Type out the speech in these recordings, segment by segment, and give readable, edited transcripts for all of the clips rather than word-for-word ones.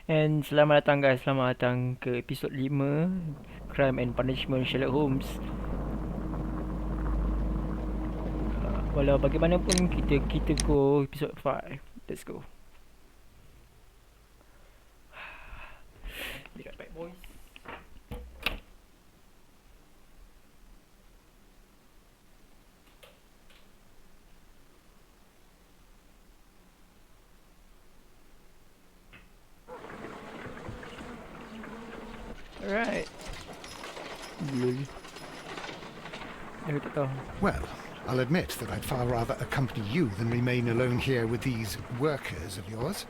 And selamat datang guys, selamat datang ke episod 5 Crime and Punishment Sherlock Holmes. Walau bagaimanapun kita go episod 5. Let's go. Be right back boys. Alright. Well, I'll admit that I'd far rather accompany you than remain alone here with these workers of yours.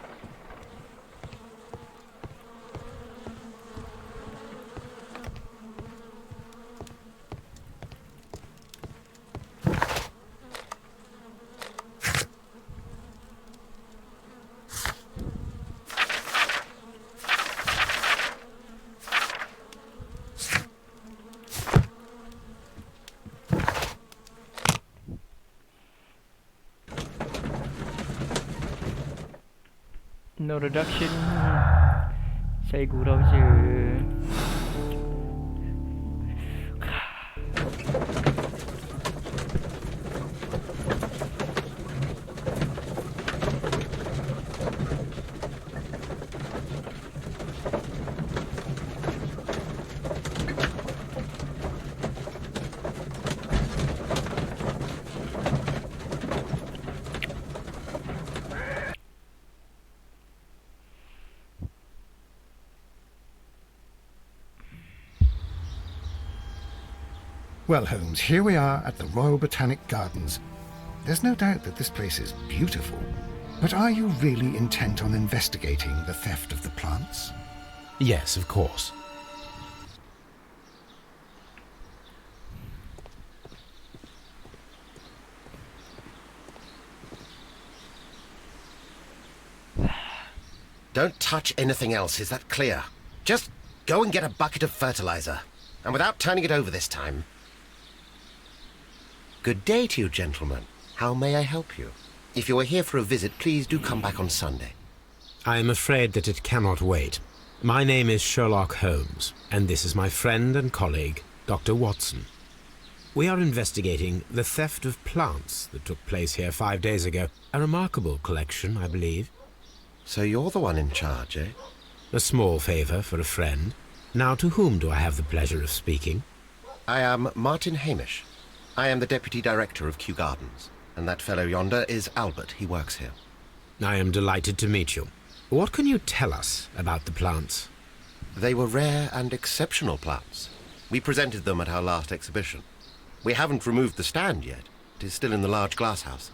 No reduction. Saya gurau je. Well, Holmes, here we are at the Royal Botanic Gardens. There's no doubt that this place is beautiful, but are you really intent on investigating the theft of the plants? Yes, of course. Don't touch anything else, is that clear? Just go and get a bucket of fertilizer, and without turning it over this time. Good day to you, gentlemen. How may I help you? If you are here for a visit, please do come back on Sunday. I am afraid that it cannot wait. My name is Sherlock Holmes, and this is my friend and colleague, Dr. Watson. We are investigating the theft of plants that took place here 5 days ago. A remarkable collection, I believe. So you're the one in charge, eh? A small favour for a friend. Now, to whom do I have the pleasure of speaking? I am Martin Hamish. I am the Deputy Director of Kew Gardens, and that fellow yonder is Albert. He works here. I am delighted to meet you. What can you tell us about the plants? They were rare and exceptional plants. We presented them at our last exhibition. We haven't removed the stand yet. It is still in the large glass house.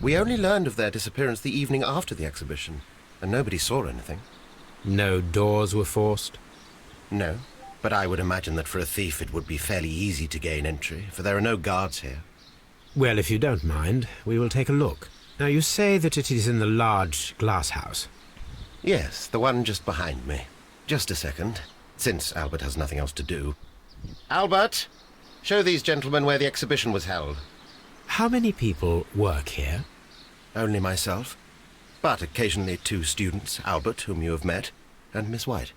We only learned of their disappearance the evening after the exhibition, and nobody saw anything. No doors were forced? No. But I would imagine that for a thief it would be fairly easy to gain entry, for there are no guards here. Well, if you don't mind, we will take a look. Now, you say that it is in the large glass house. Yes, the one just behind me. Just a second, since Albert has nothing else to do. Albert, show these gentlemen where the exhibition was held. How many people work here? Only myself, but occasionally 2 students, Albert, whom you have met, and Miss White.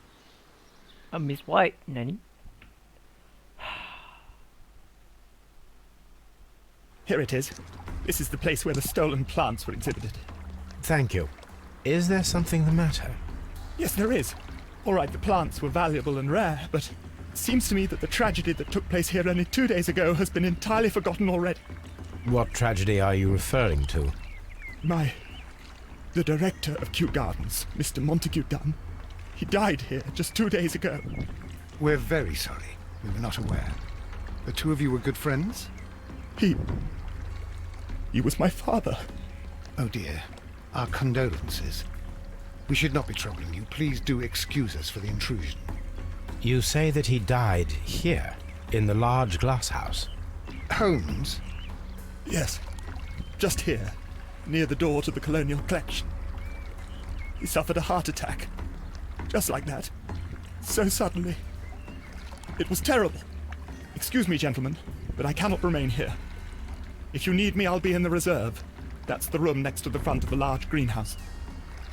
Miss White, Nanny. Here it is. This is the place where the stolen plants were exhibited. Thank you. Is there something the matter? Yes, there is. All right, the plants were valuable and rare, but it seems to me that the tragedy that took place here only 2 days ago has been entirely forgotten already. What tragedy are you referring to? The director of Kew Gardens, Mr. Montague Dunn, he died here just 2 days ago. We're very sorry. We were not aware. The two of you were good friends? He was my father. Oh dear. Our condolences. We should not be troubling you. Please do excuse us for the intrusion. You say that he died here, in the large glass house? Holmes? Yes, just here, near the door to the colonial collection. He suffered a heart attack. Just like that. So suddenly. It was terrible. Excuse me, gentlemen, but I cannot remain here. If you need me, I'll be in the reserve. That's the room next to the front of the large greenhouse.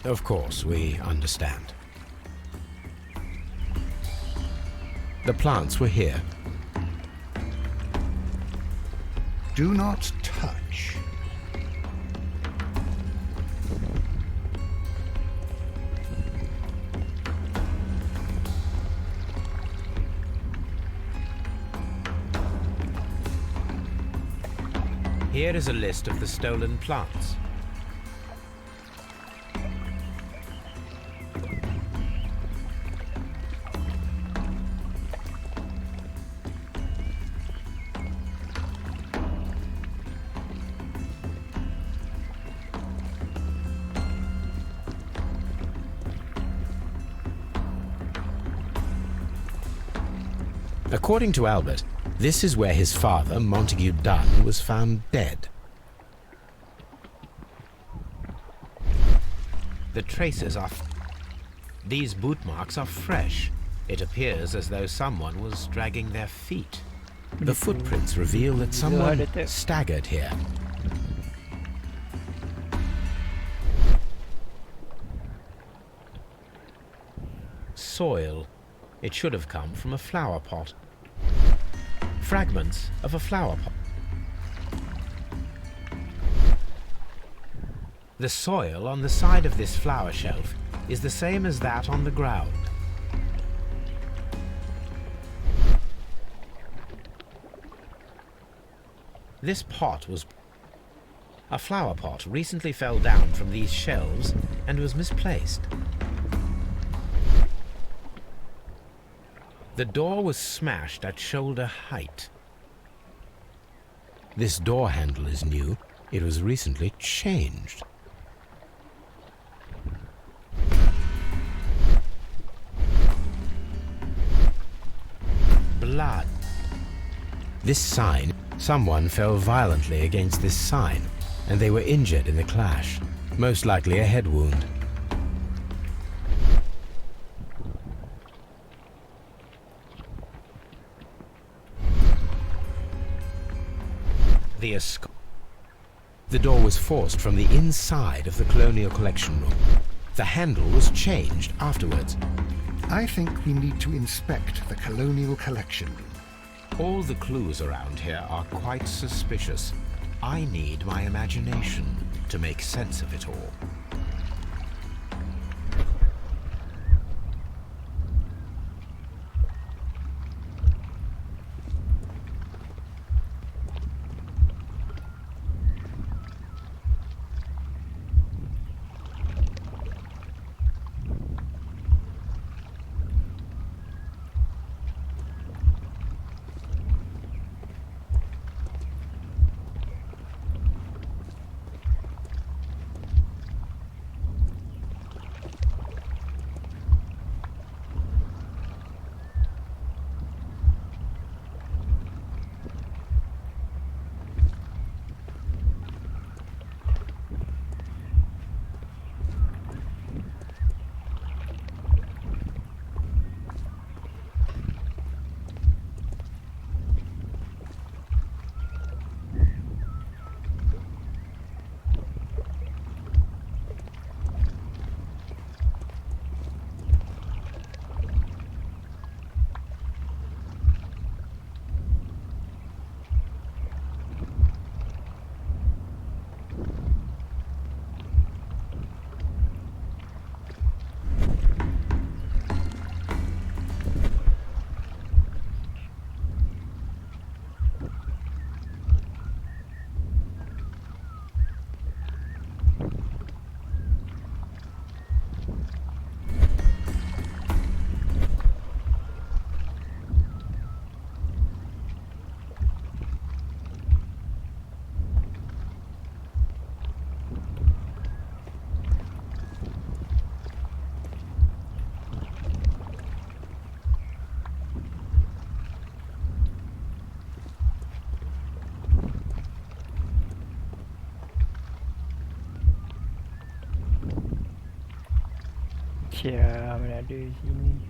Of course, we understand. The plants were here. Do not touch. Here is a list of the stolen plants. According to Albert, this is where his father, Montague Dunn, was found dead. The traces are... These boot marks are fresh. It appears as though someone was dragging their feet. The footprints reveal that someone staggered here. Soil. It should have come from a flower pot. Fragments of a flower pot. The soil on the side of this flower shelf is the same as that on the ground. This pot was... A flower pot recently fell down from these shelves and was misplaced. The door was smashed at shoulder height. This door handle is new. It was recently changed. Blood. This sign, someone fell violently against this sign, and they were injured in the clash, most likely a head wound. The door was forced from the inside of the Colonial Collection Room. The handle was changed afterwards. I think we need to inspect the Colonial Collection Room. All the clues around here are quite suspicious. I need my imagination to make sense of it all. Cia, mana ada sini.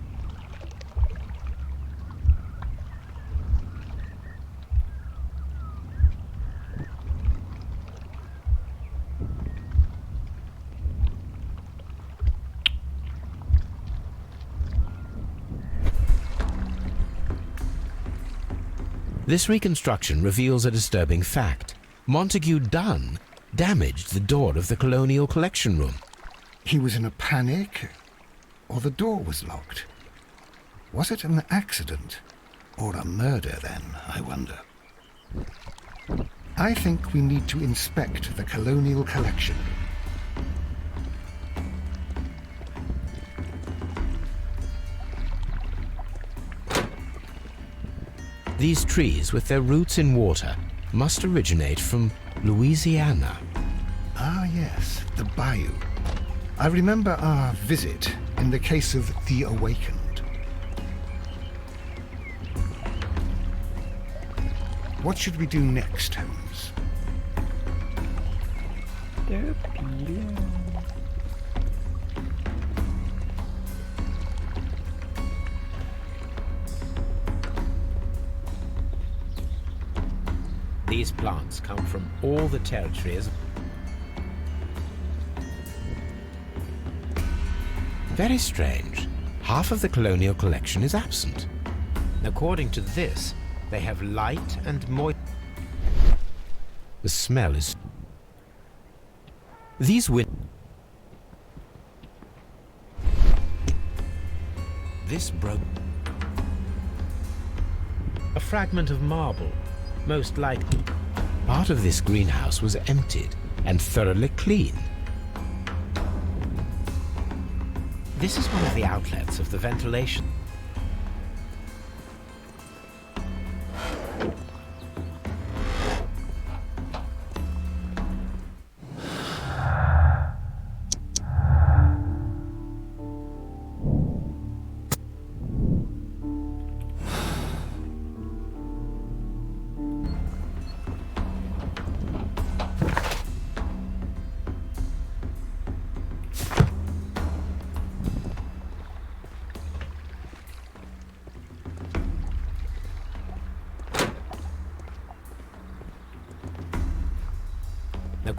This reconstruction reveals a disturbing fact. Montague Dunn damaged the door of the Colonial Collection Room. He was in a panic, or the door was locked? Was it an accident, or a murder then, I wonder? I think we need to inspect the Colonial Collection. These trees, with their roots in water, must originate from Louisiana. Ah, yes, the bayou. I remember our visit in the case of the Awakened. What should we do next, Holmes? Terpilih. These plants come from all the territories. Very strange. Half of the colonial collection is absent. According to this, they have light and moist. The smell is... These This broke... A fragment of marble, most likely. Part of this greenhouse was emptied and thoroughly clean. This is one of the outlets of the ventilation.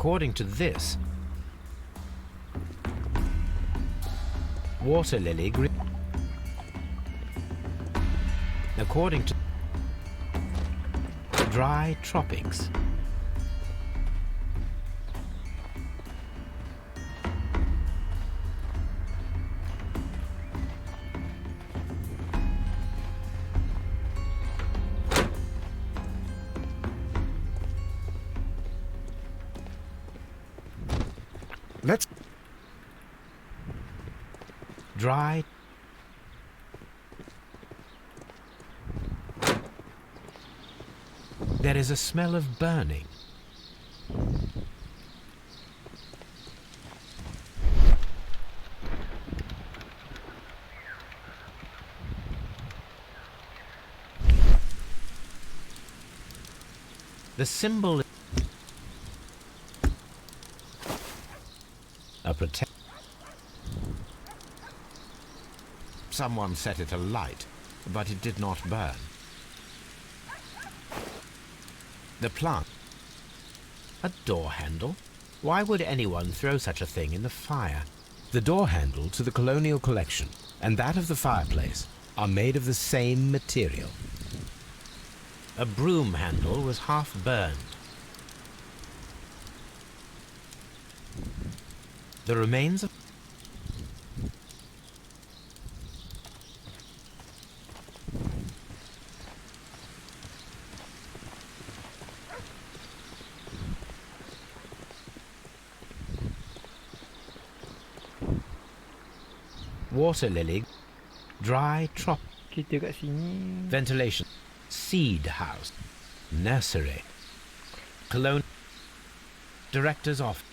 According to this, water lily green. According to dry tropics. Let's... Dry. There is a smell of burning. The symbol a protect. Someone set it alight, but it did not burn. The plant. A door handle? Why would anyone throw such a thing in the fire? The door handle to the colonial collection and that of the fireplace are made of the same material. A broom handle was half burned. The remains of water lily, dry trop, Kita kat sini. ventilation, seed house, nursery, colonial, director's office,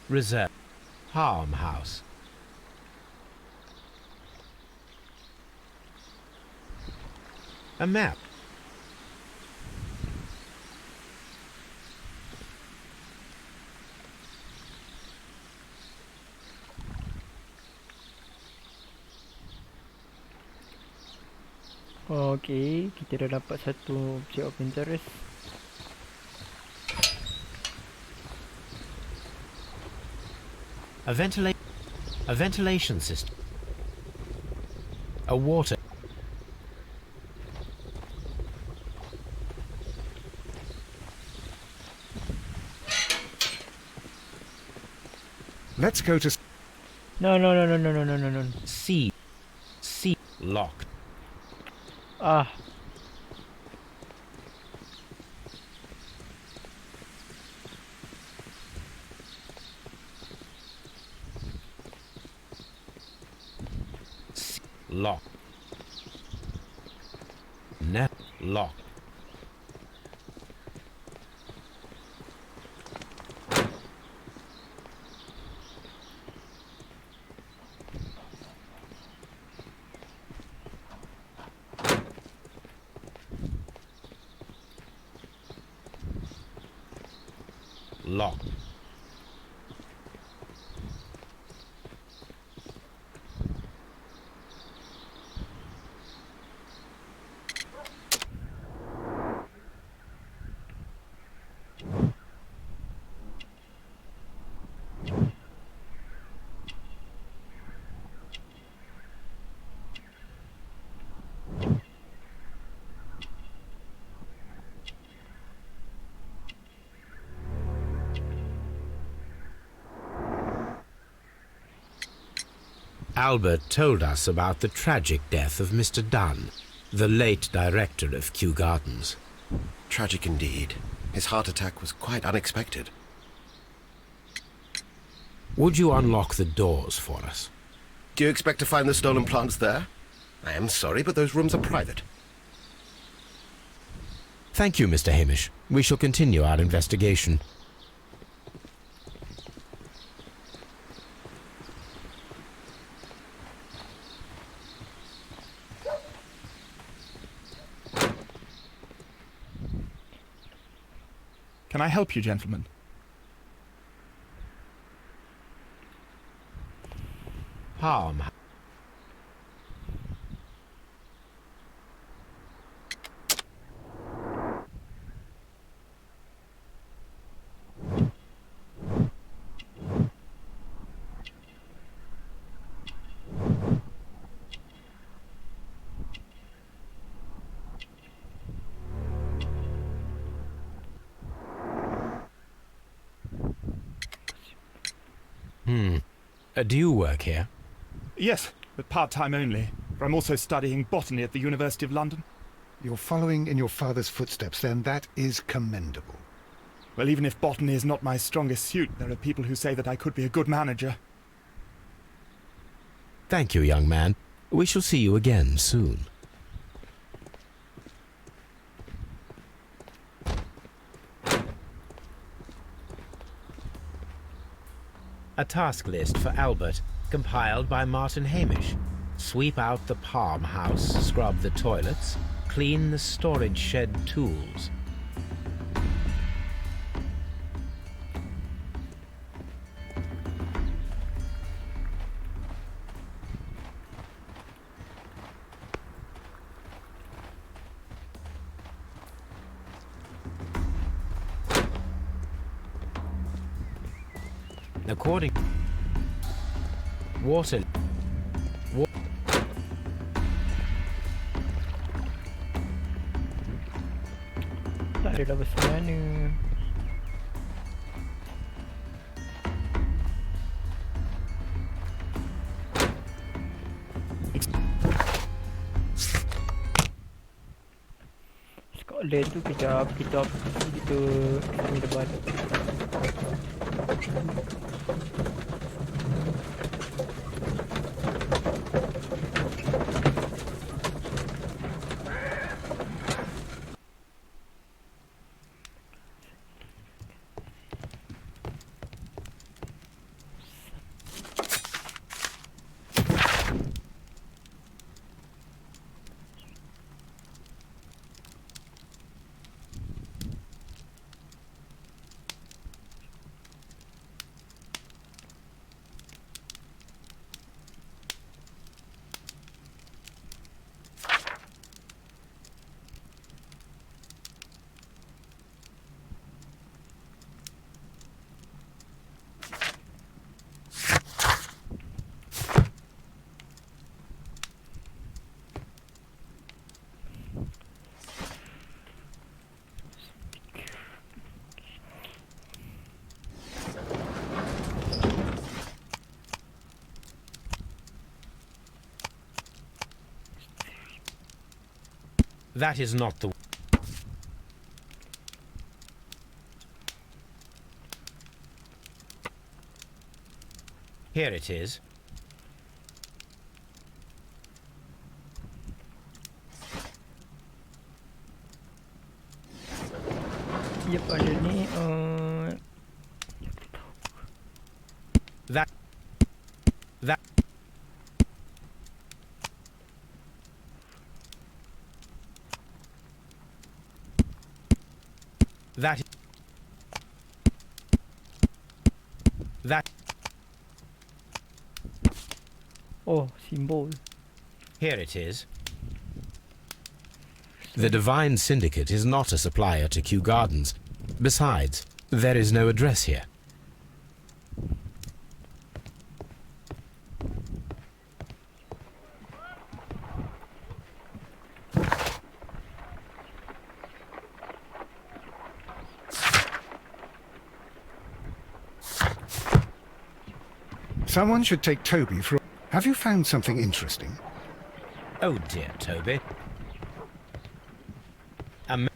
reserve, farmhouse. A map. Okey, kita dah dapat satu object of interest. A ventilation system. A water. Let's go to... No, no, no, no, no, no, no, no, no. C. Locked. Ah. Lock. Net. Lock. Lock. Albert told us about the tragic death of Mr. Dunn, the late director of Kew Gardens. Tragic indeed. His heart attack was quite unexpected. Would you unlock the doors for us? Do you expect to find the stolen plants there? I am sorry, but those rooms are private. Thank you, Mr. Hamish. We shall continue our investigation. Can I help you, gentlemen? Harm. Do you work here? Yes, but part-time only, for I'm also studying botany at the University of London. You're following in your father's footsteps, then. That is commendable. Well, even if botany is not my strongest suit, there are people who say that I could be a good manager. Thank you, young man. We shall see you again soon. A task list for Albert, compiled by Martin Hamish. Sweep out the palm house, scrub the toilets, clean the storage shed tools. According... Water... Tak ada dah besar mana. Scotland tu kejap kita kami depan. That is not the... Here it is. Yep, ada ni. That... That... That... That... Oh, simbol. Here it is. The Divine Syndicate is not a supplier to Kew Gardens. Besides, there is no address here. Someone should take Toby for... Have you found something interesting? Oh dear, Toby. A me-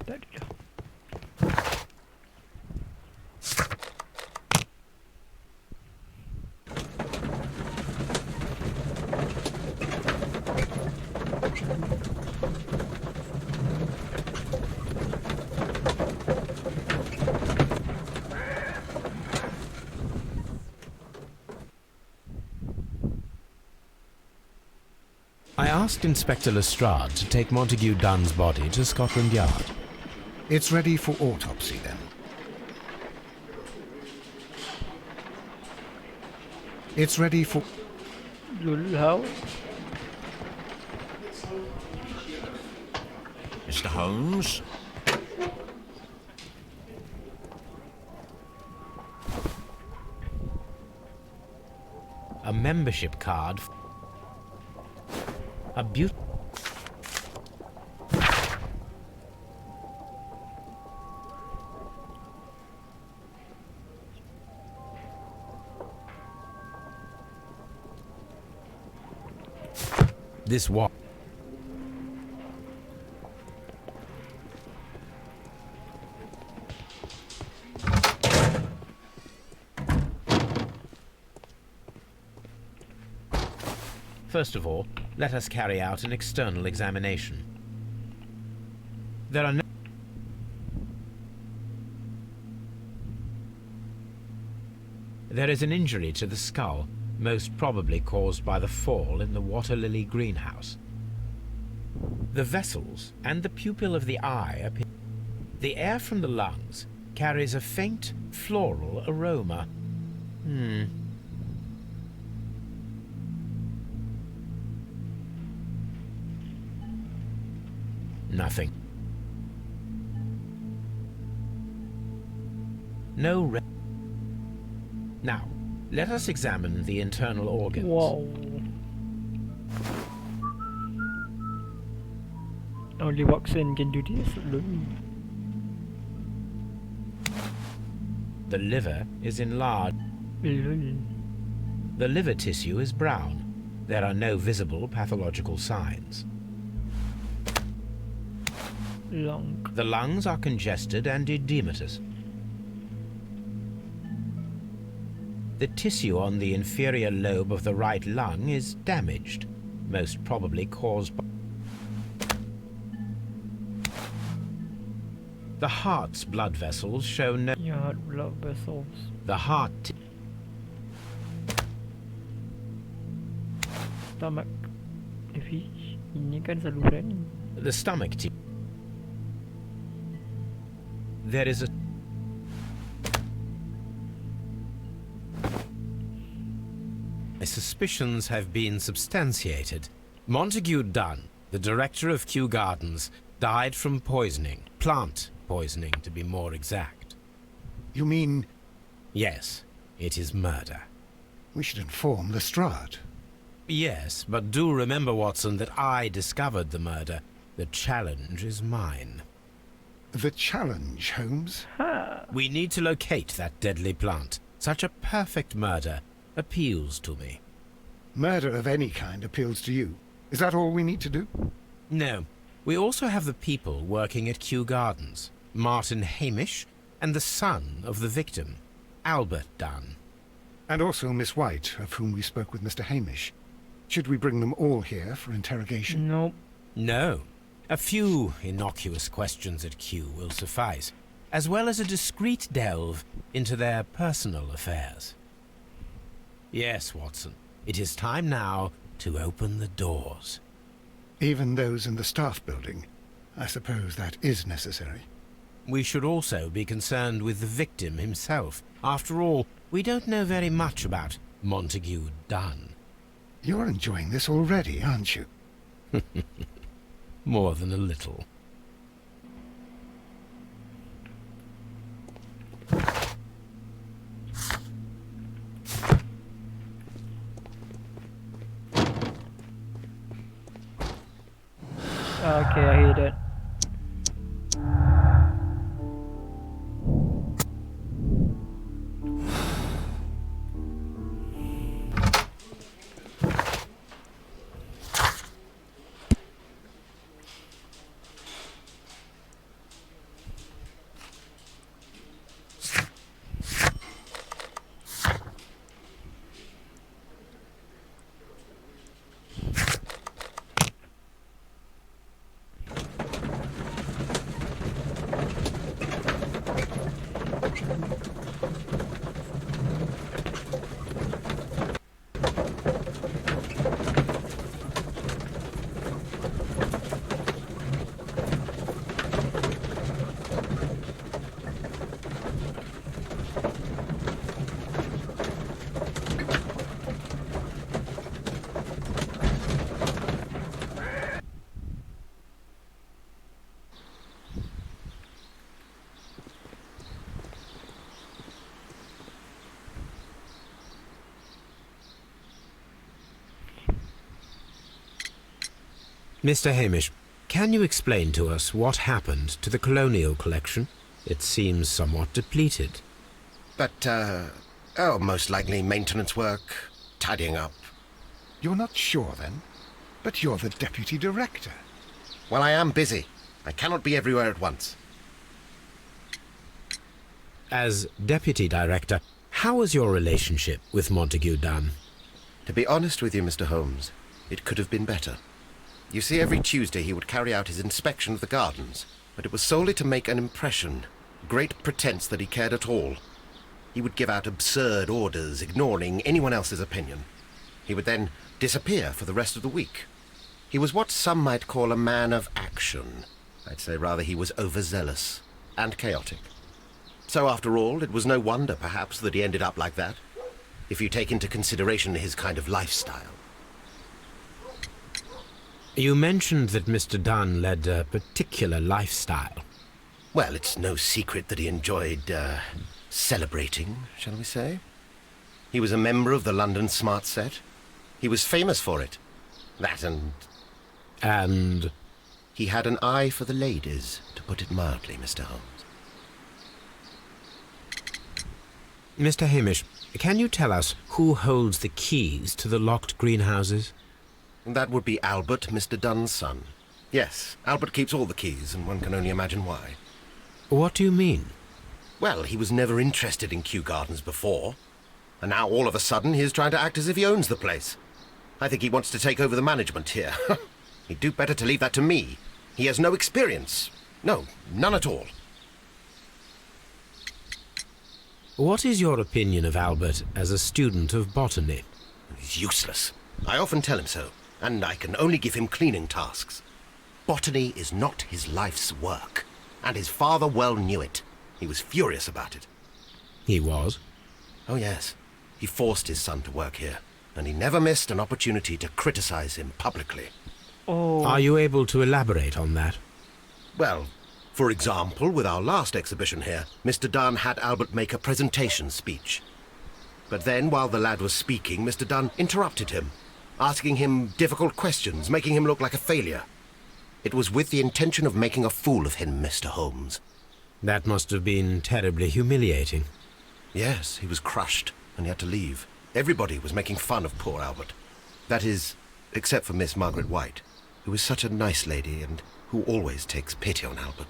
Tak ada dah. I asked Inspector Lestrade to take Montague Dunn's body to Scotland Yard. It's ready for autopsy, then. It's ready for... Lul, how? Mr. Holmes? A membership card. A beaut... This was... First of all, let us carry out an external examination. There are no... There is an injury to the skull, most probably caused by the fall in the water lily greenhouse. The vessels and the pupil of the eye appear... The air from the lungs carries a faint floral aroma. Nothing. No re... Now, let us examine the internal organs. Wow. Only Watson can do this. Lul. The liver is enlarged. Lul. The liver tissue is brown. There are no visible pathological signs. Long. The lungs are congested and edematous. The tissue on the inferior lobe of the right lung is damaged, most probably caused by... The heart's blood vessels show no... Your heart blood vessels. The heart... Stomach. Ini kan saluran. The stomach... There is a... My suspicions have been substantiated. Montague Dunn, the director of Kew Gardens, died from poisoning. Plant poisoning, to be more exact. You mean... Yes, it is murder. We should inform Lestrade. Yes, but do remember, Watson, that I discovered the murder. The challenge is mine. The challenge, Holmes. We need to locate that deadly plant. Such a perfect murder appeals to me. Murder of any kind appeals to you. Is that all we need to do? No, we also have the people working at Kew Gardens. Martin Hamish and the son of the victim, Albert Dunn. And also Miss White, of whom we spoke with Mr. Hamish. Should we bring them all here for interrogation? Nope. No. A few innocuous questions at Kew will suffice, as well as a discreet delve into their personal affairs. Yes, Watson, it is time now to open the doors. Even those in the staff building. I suppose that is necessary. We should also be concerned with the victim himself. After all, we don't know very much about Montague Dunn. You're enjoying this already, aren't you? More than a little. Okay, I hear that. Mr. Hamish, can you explain to us what happened to the colonial collection? It seems somewhat depleted. But, most likely maintenance work, tidying up. You're not sure, then? But you're the deputy director. Well, I am busy. I cannot be everywhere at once. As deputy director, how was your relationship with Montague Dunn? To be honest with you, Mr. Holmes, it could have been better. You see, every Tuesday he would carry out his inspection of the gardens, but it was solely to make an impression, great pretense that he cared at all. He would give out absurd orders, ignoring anyone else's opinion. He would then disappear for the rest of the week. He was what some might call a man of action. I'd say rather he was overzealous and chaotic. So after all, it was no wonder, perhaps, that he ended up like that, if you take into consideration his kind of lifestyle. You mentioned that Mr. Dunn led a particular lifestyle. Well, it's no secret that he enjoyed, celebrating, shall we say. He was a member of the London Smart Set. He was famous for it. That and... And? He had an eye for the ladies, to put it mildly, Mr. Holmes. Mr. Hamish, can you tell us who holds the keys to the locked greenhouses? That would be Albert, Mr. Dunn's son. Yes, Albert keeps all the keys, and one can only imagine why. What do you mean? Well, he was never interested in Kew Gardens before, and now all of a sudden he is trying to act as if he owns the place. I think he wants to take over the management here. He'd do better to leave that to me. He has no experience. No, none at all. What is your opinion of Albert as a student of botany? He's useless. I often tell him so, and I can only give him cleaning tasks. Botany is not his life's work, and his father well knew it. He was furious about it. He was? Oh, yes. He forced his son to work here, and he never missed an opportunity to criticize him publicly. Oh. Are you able to elaborate on that? Well, for example, with our last exhibition here, Mr. Dunn had Albert make a presentation speech. But then, while the lad was speaking, Mr. Dunn interrupted him, asking him difficult questions, making him look like a failure. It was with the intention of making a fool of him, Mr. Holmes. That must have been terribly humiliating. Yes, he was crushed, and he had to leave. Everybody was making fun of poor Albert. That is, except for Miss Margaret White, who is such a nice lady and who always takes pity on Albert.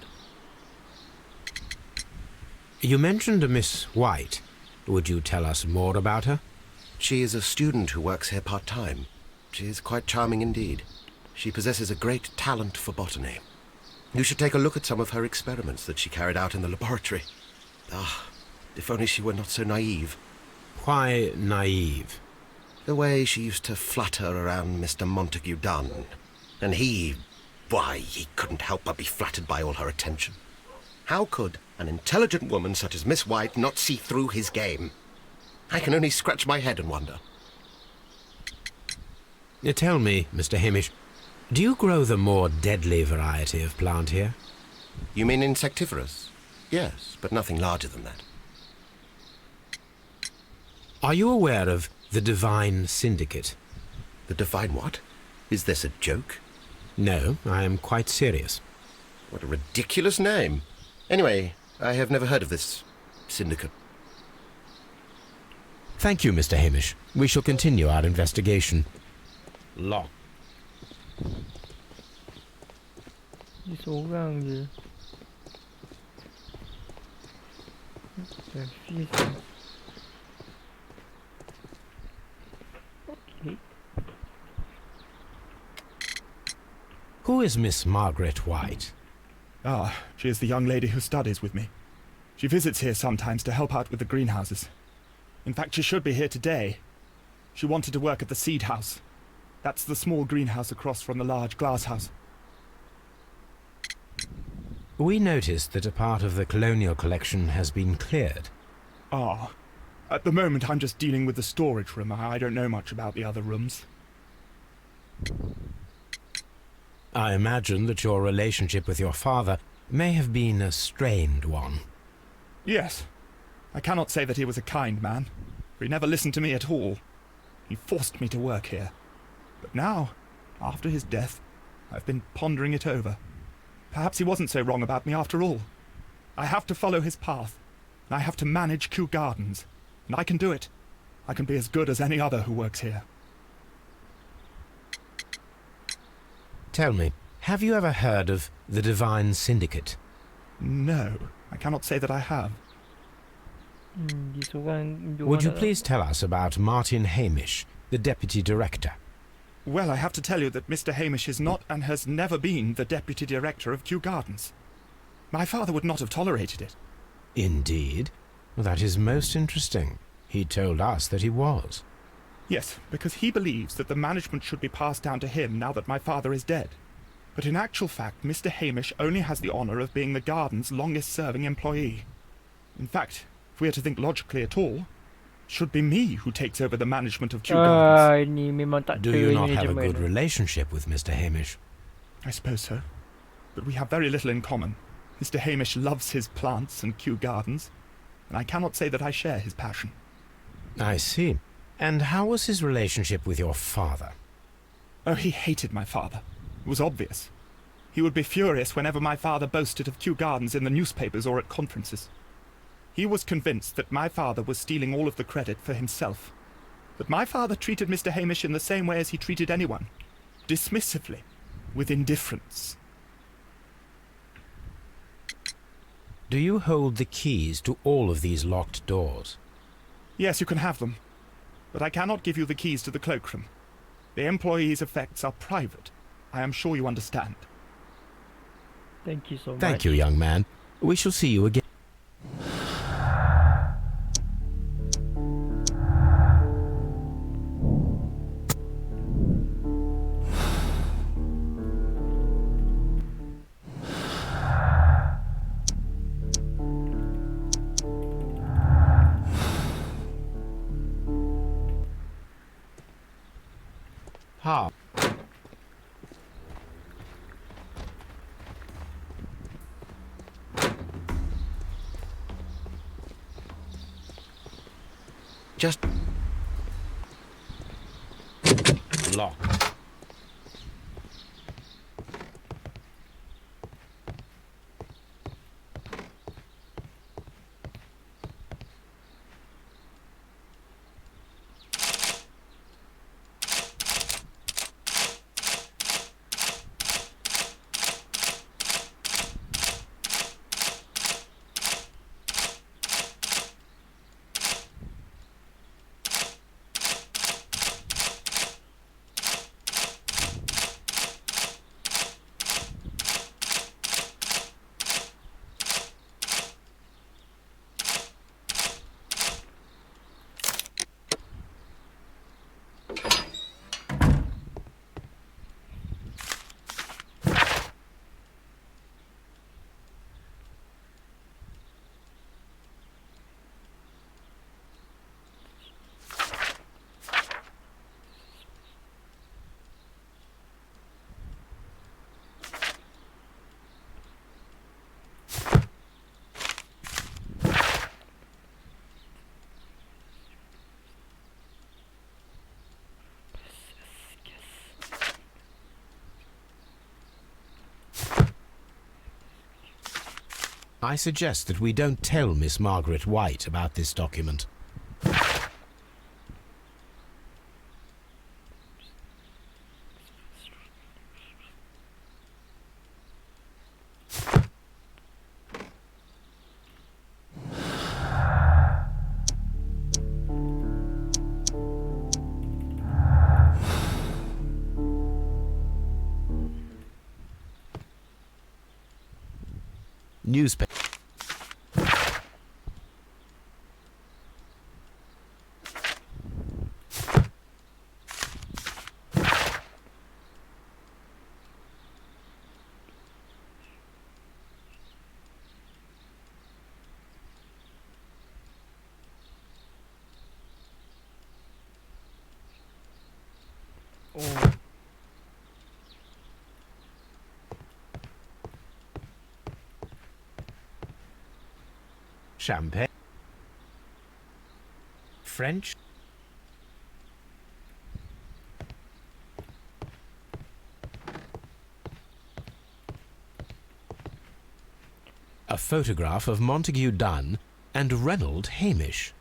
You mentioned a Miss White. Would you tell us more about her? She is a student who works here part-time. She is quite charming indeed. She possesses a great talent for botany. You should take a look at some of her experiments that she carried out in the laboratory. Ah, if only she were not so naive. Why naive? The way she used to flutter around Mr. Montague Dunn. And he couldn't help but be flattered by all her attention. How could an intelligent woman such as Miss White not see through his game? I can only scratch my head and wonder. Tell me, Mr. Hamish, do you grow the more deadly variety of plant here? You mean insectivorous? Yes, but nothing larger than that. Are you aware of the Divine Syndicate? The Divine what? Is this a joke? No, I am quite serious. What a ridiculous name. Anyway, I have never heard of this syndicate. Thank you, Mr. Hamish. We shall continue our investigation. Lock. Dia seorang je. Confusing. Okay. Who is Miss Margaret White? Ah, she is the young lady who studies with me. She visits here sometimes to help out with the greenhouses. In fact, she should be here today. She wanted to work at the seed house. That's the small greenhouse across from the large glass house. We noticed that a part of the colonial collection has been cleared. Ah, at the moment I'm just dealing with the storage room. I don't know much about the other rooms. I imagine that your relationship with your father may have been a strained one. Yes. I cannot say that he was a kind man, for he never listened to me at all. He forced me to work here. But now, after his death, I've been pondering it over. Perhaps he wasn't so wrong about me after all. I have to follow his path, and I have to manage Kew Gardens, and I can do it. I can be as good as any other who works here. Tell me, have you ever heard of the Divine Syndicate? No, I cannot say that I have. Dia seorang Would you please tell us about Martin Hamish, the Deputy Director? Well, I have to tell you that Mr. Hamish is not and has never been the Deputy Director of Kew Gardens. My father would not have tolerated it. Indeed? Well, that is most interesting. He told us that he was. Yes, because he believes that the management should be passed down to him now that my father is dead. But in actual fact, Mr. Hamish only has the honour of being the garden's longest-serving employee. In fact, if we are to think logically at all, it should be me who takes over the management of Kew Gardens. Ini memang tak Do you not have a good relationship with Mr. Hamish? I suppose so. But we have very little in common. Mr. Hamish loves his plants and Kew Gardens, and I cannot say that I share his passion. I see. And how was his relationship with your father? Oh, he hated my father. It was obvious. He would be furious whenever my father boasted of Kew Gardens in the newspapers or at conferences. He was convinced that my father was stealing all of the credit for himself. But my father treated Mr. Hamish in the same way as he treated anyone. Dismissively. With indifference. Do you hold the keys to all of these locked doors? Yes, you can have them. But I cannot give you the keys to the cloakroom. The employees' effects are private. I am sure you understand. Thank you so much. Thank you, young man. We shall see you again. How? Just Lock. I suggest that we don't tell Miss Margaret White about this document. Newspaper. Oh. Champagne. French. A photograph of Montague Dunn and Reynold Hamish.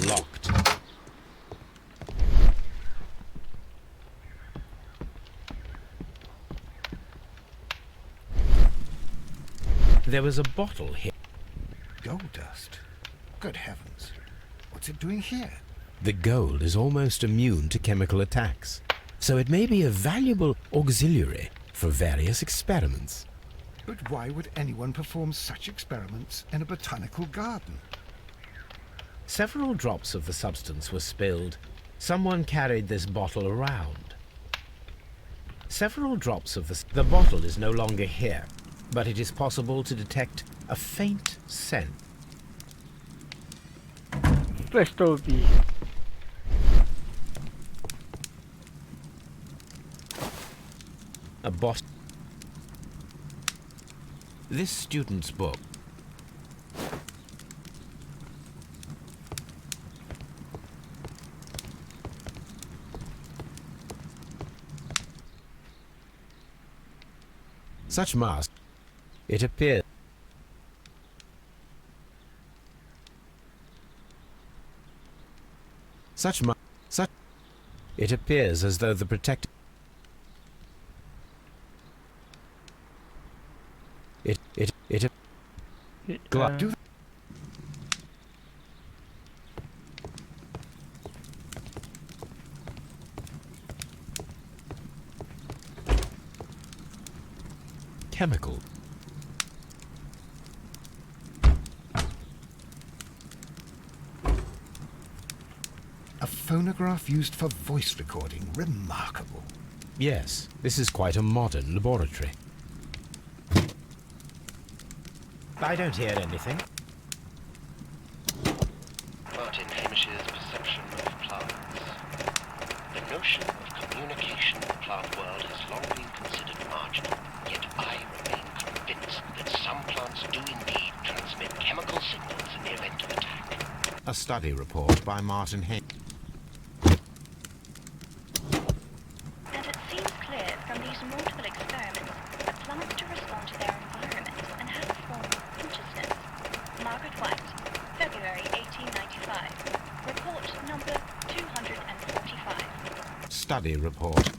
Locked. There was a bottle here. Gold dust? Good heavens. What's it doing here? The gold is almost immune to chemical attacks, so it may be a valuable auxiliary for various experiments. But why would anyone perform such experiments in a botanical garden? Several drops of the substance were spilled. Someone carried this bottle around. Several drops of the bottle is no longer here, but it is possible to detect a faint scent. Flash Toby. A bot. This student's book. Such mask. It appears. Such. It appears as though the protective. Do Chemical. a phonograph used for voice recording. Remarkable. Yes, this is quite a modern laboratory. I don't hear anything. Martin Hamish's perception of plants. The notion of communication in the plant world has long been considered marginal, yet I remain convinced that some plants do indeed transmit chemical signals in the event of attack. A study report by Martin Hamish. And it seems clear from these multiple experiments that plants do respond to their environment and have a form of consciousness. Margaret White, February 1895. Report number 245. Study report.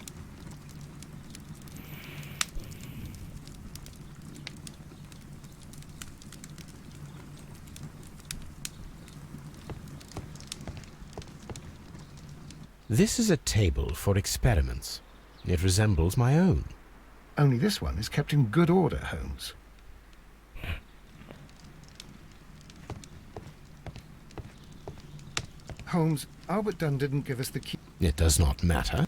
This is a table for experiments. It resembles my own. Only this one is kept in good order, Holmes. Holmes, Albert Dunn didn't give us the key. It does not matter.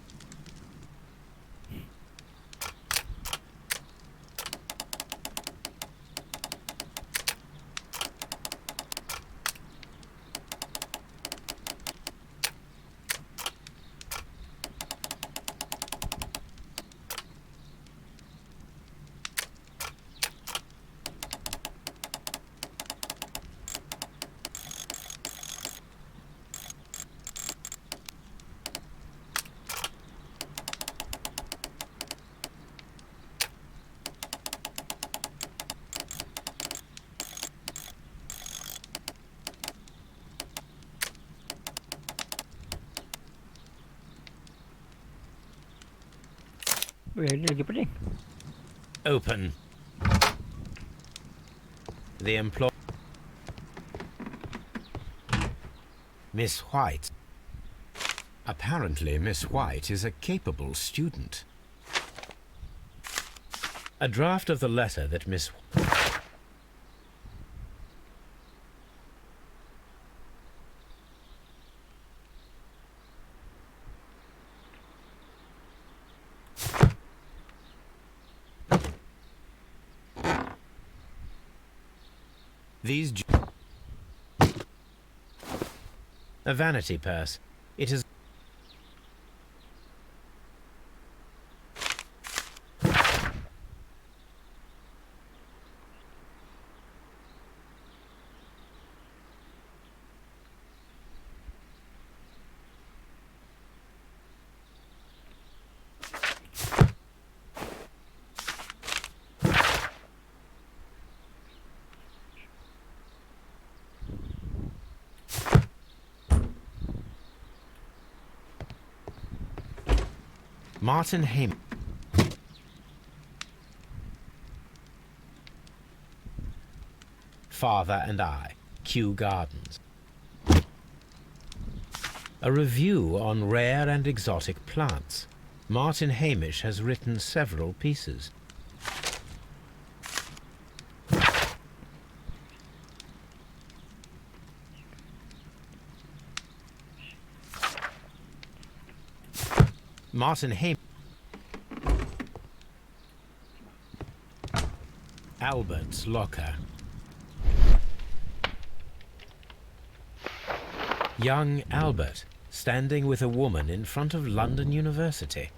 Weh, ni lagi pening. Open. The employee. Miss White. Apparently, Miss White is a capable student. A draft of the letter that Miss... These... A vanity purse. It is... Martin Hamish. Father and I, Kew Gardens. A review on rare and exotic plants. Martin Hamish has written several pieces. Martin Hamish. Albert's locker. Young Albert, standing with a woman in front of London University.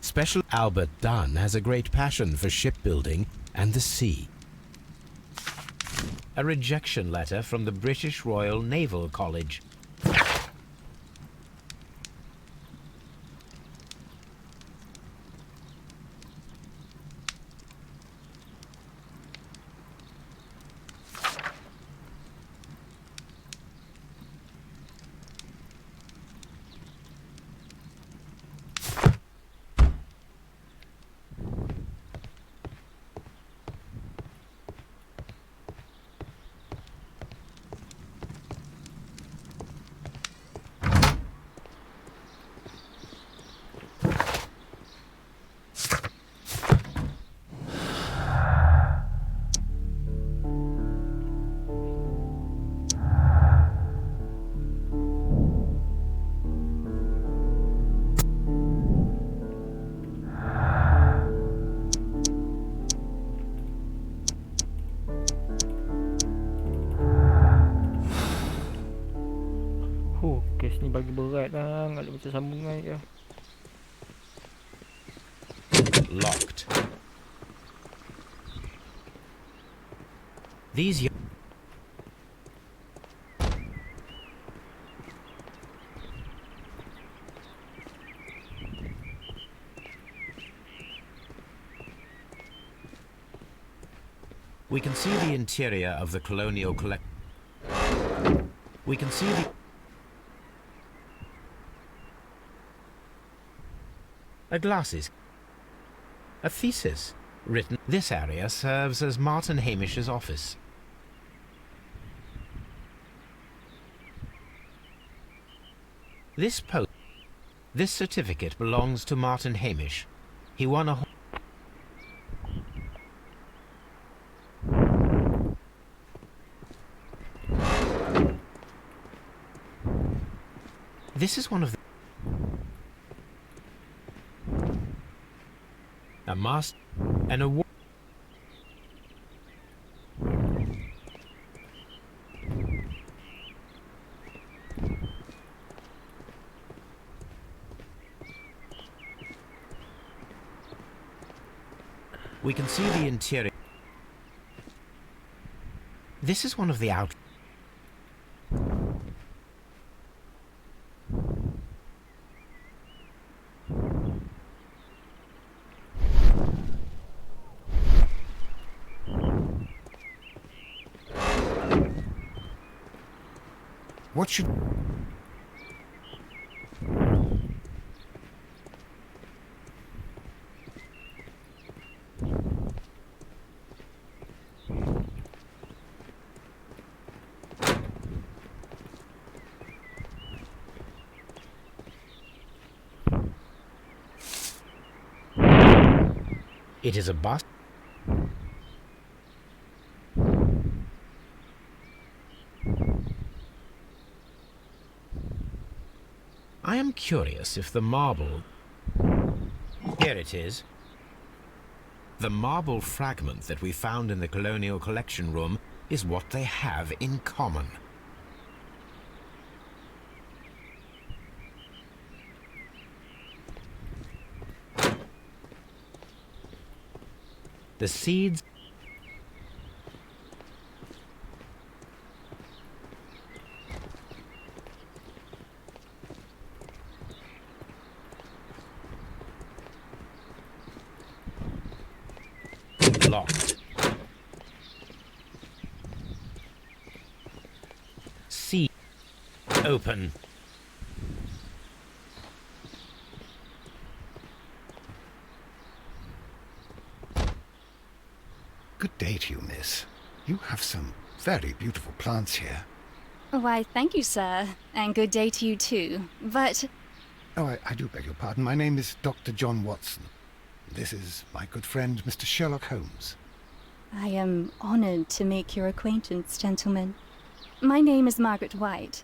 Special Albert Dunn has a great passion for shipbuilding and the sea. A rejection letter from the British Royal Naval College. Kes ni bagi berat lah. Nggak macam sambungan je. Locked. These young... We can see the interior of the colonial collect. We can see the... A glasses. A thesis written. This area serves as Martin Hamish's office. This post. This certificate belongs to Martin Hamish. He won a... This is one of the... A master... An award... We can see the interior. This is one of the out... What should... It is a bust. I am curious if the marble... Here it is. The marble fragment that we found in the Colonial Collection Room is what they have in common. The seeds... Locked. Seed open. Good day to you, miss. You have some very beautiful plants here. Why, thank you, sir. And good day to you, too. But... Oh, I do beg your pardon. My name is Dr. John Watson. This is my good friend, Mr. Sherlock Holmes. I am honored to make your acquaintance, gentlemen. My name is Margaret White.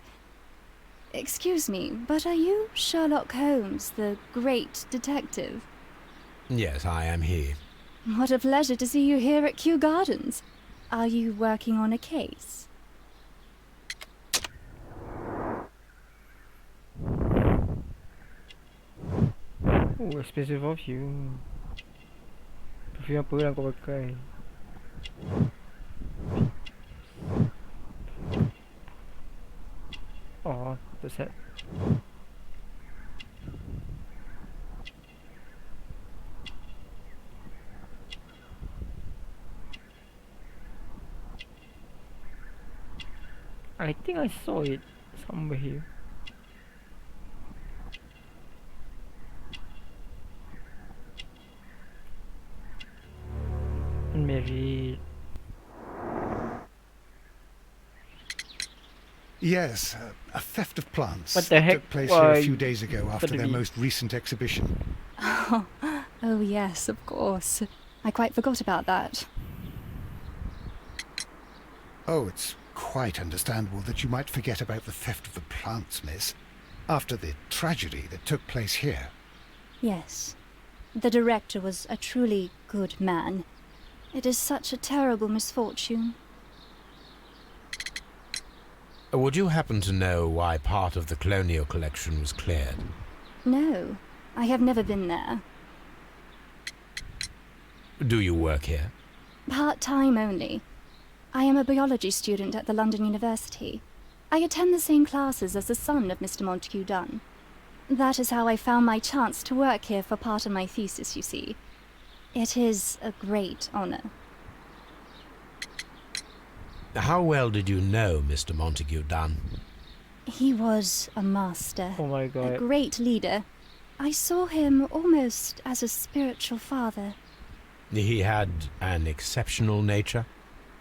Excuse me, but are you Sherlock Holmes, the great detective? Yes, I am he. What a pleasure to see you here at Kew Gardens. Are you working on a case? Oh, expensive of you. Perfume apa yang kau pakai? Oh, the set. I think I saw it somewhere here. Unmarried. Yes, a theft of plants. What the heck? Took place here Why, a few days ago after their suddenly- most recent exhibition. Oh, yes, of course. I quite forgot about that. Oh, it's quite understandable that you might forget about the theft of the plants, miss, after the tragedy that took place here. Yes. The director was a truly good man. It is such a terrible misfortune. Would you happen to know why part of the Colonial Collection was cleared? No, I have never been there. Do you work here? Part-time only. I am a biology student at the London University. I attend the same classes as the son of Mr. Montague Dunn. That is how I found my chance to work here for part of my thesis, you see. It is a great honor. How well did you know Mr. Montague Dunn? He was a master, Oh my a god. great leader. I saw him almost as a spiritual father. He had an exceptional nature?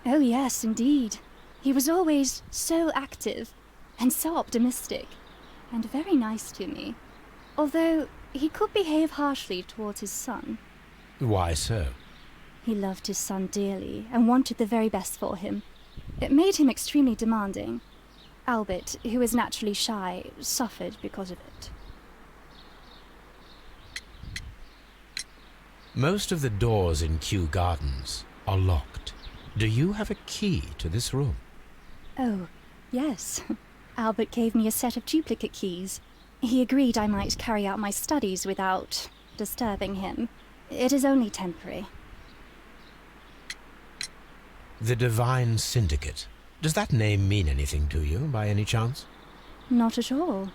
Oh yes, indeed. He was always so active and so optimistic and very nice to me. Although he could behave harshly towards his son. Why so? He loved his son dearly and wanted the very best for him. It made him extremely demanding. Albert, who is naturally shy, suffered because of it. Most of the doors in Kew Gardens are locked. Do you have a key to this room? Oh, yes. Albert gave me a set of duplicate keys. He agreed I might carry out my studies without disturbing him. It is only temporary. The Divine Syndicate. Does that name mean anything to you, by any chance? Not at all.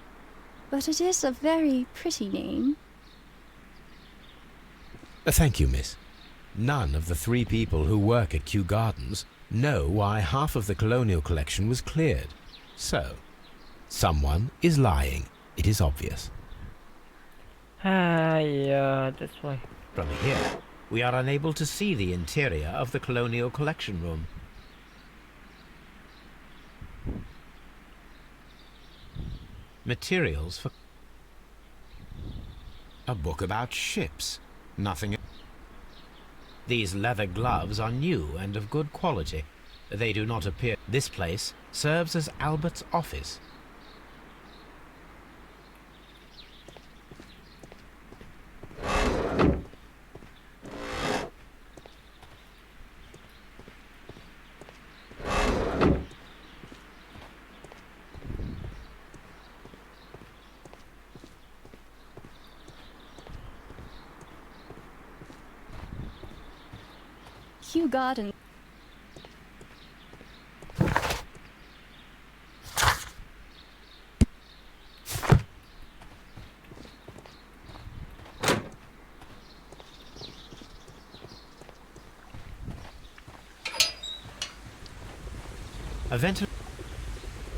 But it is a very pretty name. Thank you, miss. None of the 3 people who work at Kew Gardens know why half of the colonial collection was cleared. So, someone is lying. It is obvious. Yeah, that's why. From here, we are unable to see the interior of the colonial collection room. Materials for a book about ships. Nothing. These leather gloves are new and of good quality. They do not appear. This place serves as Albert's office. Kew Garden.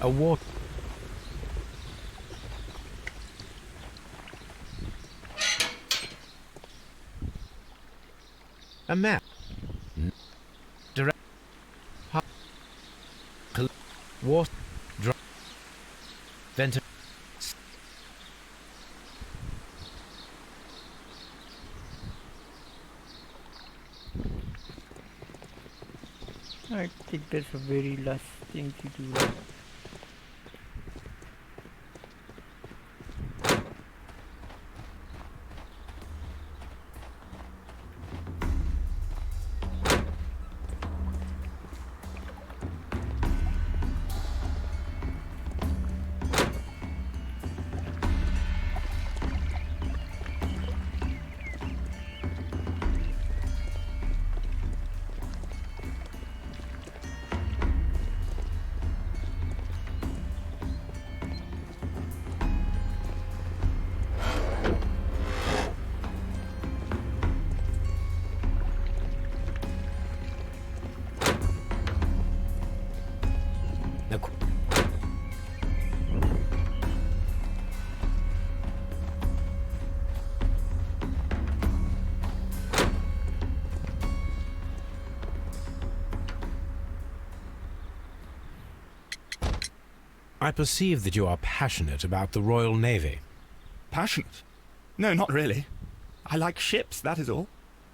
A water. A map. Direct. Water. Vent. I think that's a very last thing to do. I perceive that you are passionate about the Royal Navy. Passionate? No, not really. I like ships, that is all.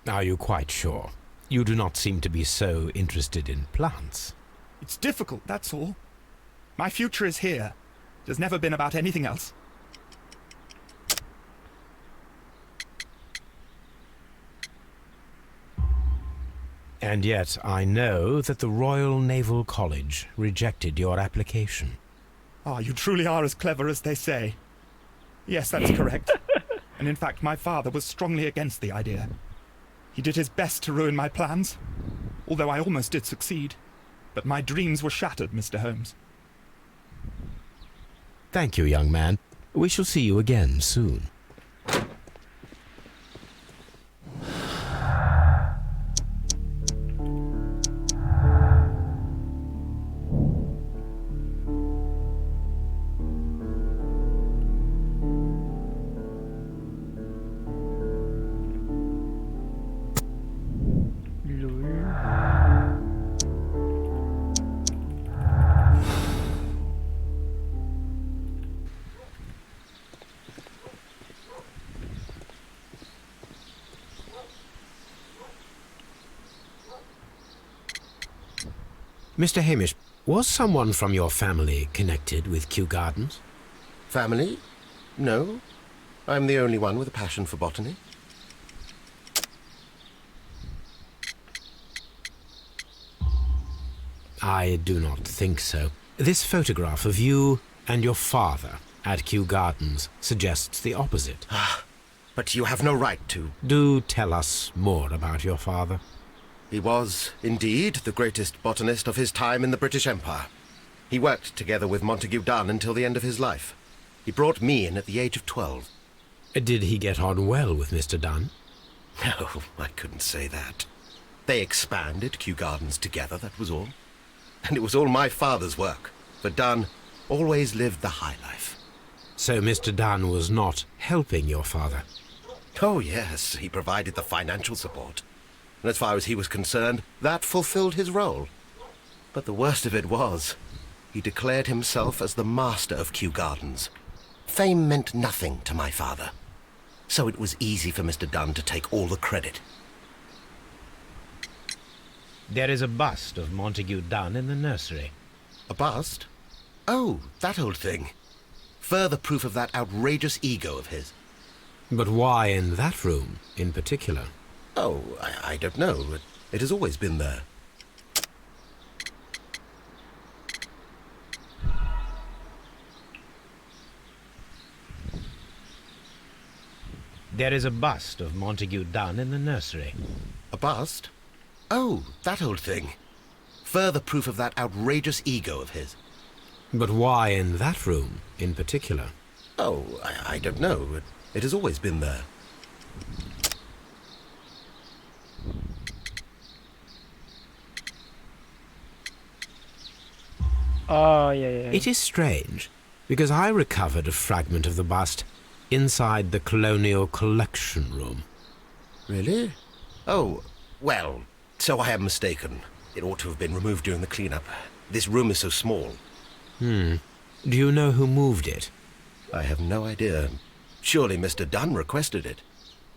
Are you quite sure? You do not seem to be so interested in plants. It's difficult, that's all. My future is here. It has never been about anything else. And yet I know that the Royal Naval College rejected your application. Ah, you truly are as clever as they say. Yes, that's correct. And in fact, my father was strongly against the idea. He did his best to ruin my plans, although I almost did succeed. But my dreams were shattered, Mr. Holmes. Thank you, young man. We shall see you again soon. Mr. Hamish, was someone from your family connected with Kew Gardens? Family? No. I'm the only one with a passion for botany. I do not think so. This photograph of you and your father at Kew Gardens suggests the opposite. But you have no right to. Do tell us more about your father. He was, indeed, the greatest botanist of his time in the British Empire. He worked together with Montague Dunn until the end of his life. He brought me in at the age of 12. Did he get on well with Mr. Dunn? No, I couldn't say that. They expanded Kew Gardens together, that was all. And it was all my father's work, for Dunn always lived the high life. So Mr. Dunn was not helping your father? Oh, yes, he provided the financial support. And as far as he was concerned, that fulfilled his role. But the worst of it was, he declared himself as the master of Kew Gardens. Fame meant nothing to my father. So it was easy for Mr. Dunn to take all the credit. There is a bust of Montague Dunn in the nursery. A bust? Oh, that old thing. Further proof of that outrageous ego of his. But why in that room in particular? Oh, I don't know. It has always been there. There is a bust of Montague Dunn in the nursery. A bust? Oh, that old thing. Further proof of that outrageous ego of his. But why in that room in particular? Oh, I don't know. It has always been there. Oh, yeah. It is strange, because I recovered a fragment of the bust inside the Colonial Collection Room. Really? Oh, well, so I am mistaken. It ought to have been removed during the cleanup. This room is so small. Do you know who moved it? I have no idea. Surely Mr. Dunn requested it.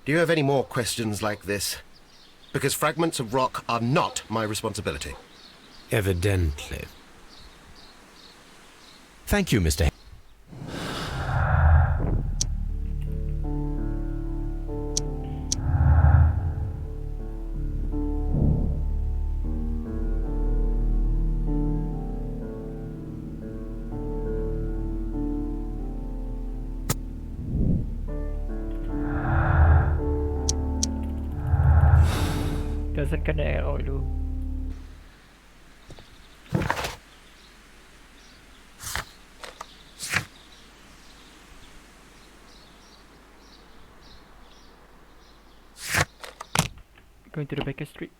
Do you have any more questions like this? Because fragments of rock are not my responsibility. Evidently. Thank you, Mr. Doesn't connect at all, though. Going to the Baker Street.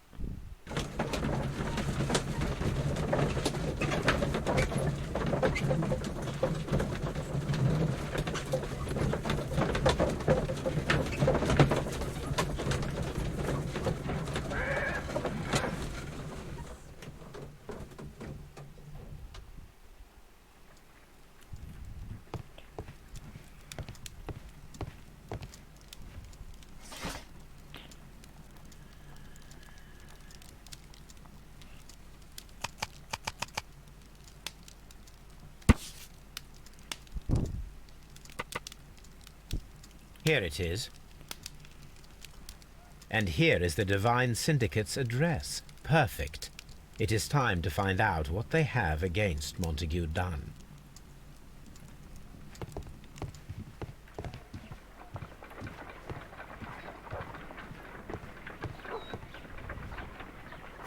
Here it is. And here is the Divine Syndicate's address. Perfect. It is time to find out what they have against Montague Dunn.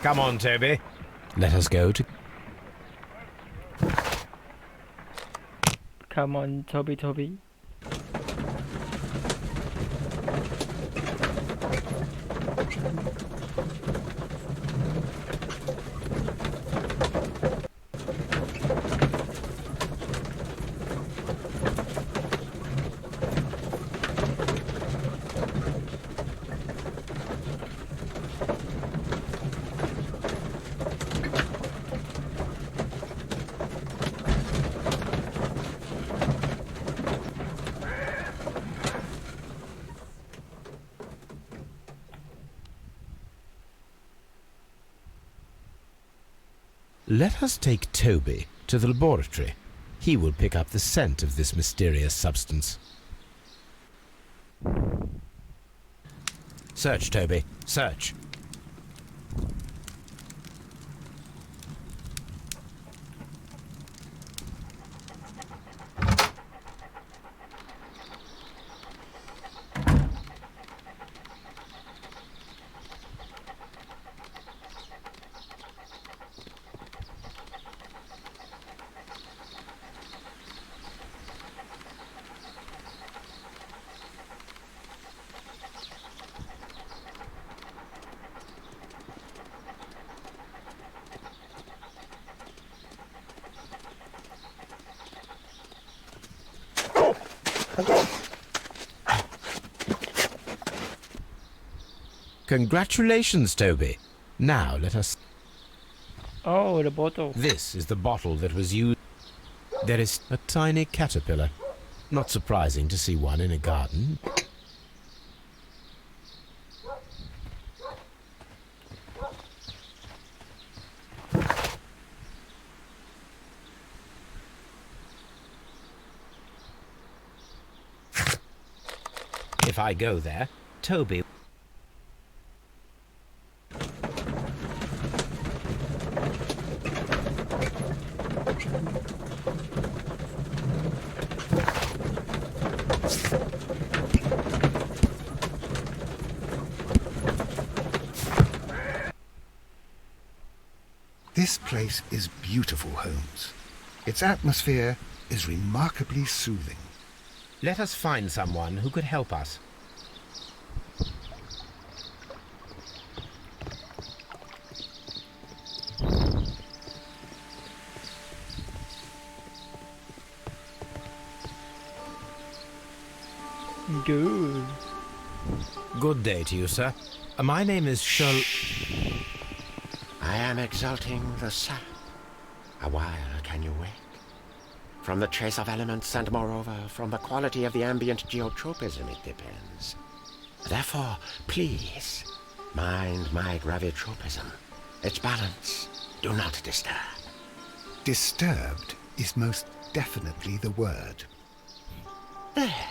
Come on, Toby. Let us go to... Come on, Toby. Let us take Toby to the laboratory. He will pick up the scent of this mysterious substance. Search, Toby. Search. Congratulations, Toby. Now let us... Oh, the bottle. This is the bottle that was used. There is a tiny caterpillar. Not surprising to see one in a garden. If I go there, Toby... This place is beautiful, Holmes. Its atmosphere is remarkably soothing. Let us find someone who could help us. Good. Good day to you, sir. My name is Sherlock... I am exalting the sun. A while can you wait? From the trace of elements and moreover from the quality of the ambient geotropism it depends. Therefore, please, mind my gravitropism. Its balance, do not disturb. Disturbed is most definitely the word. There.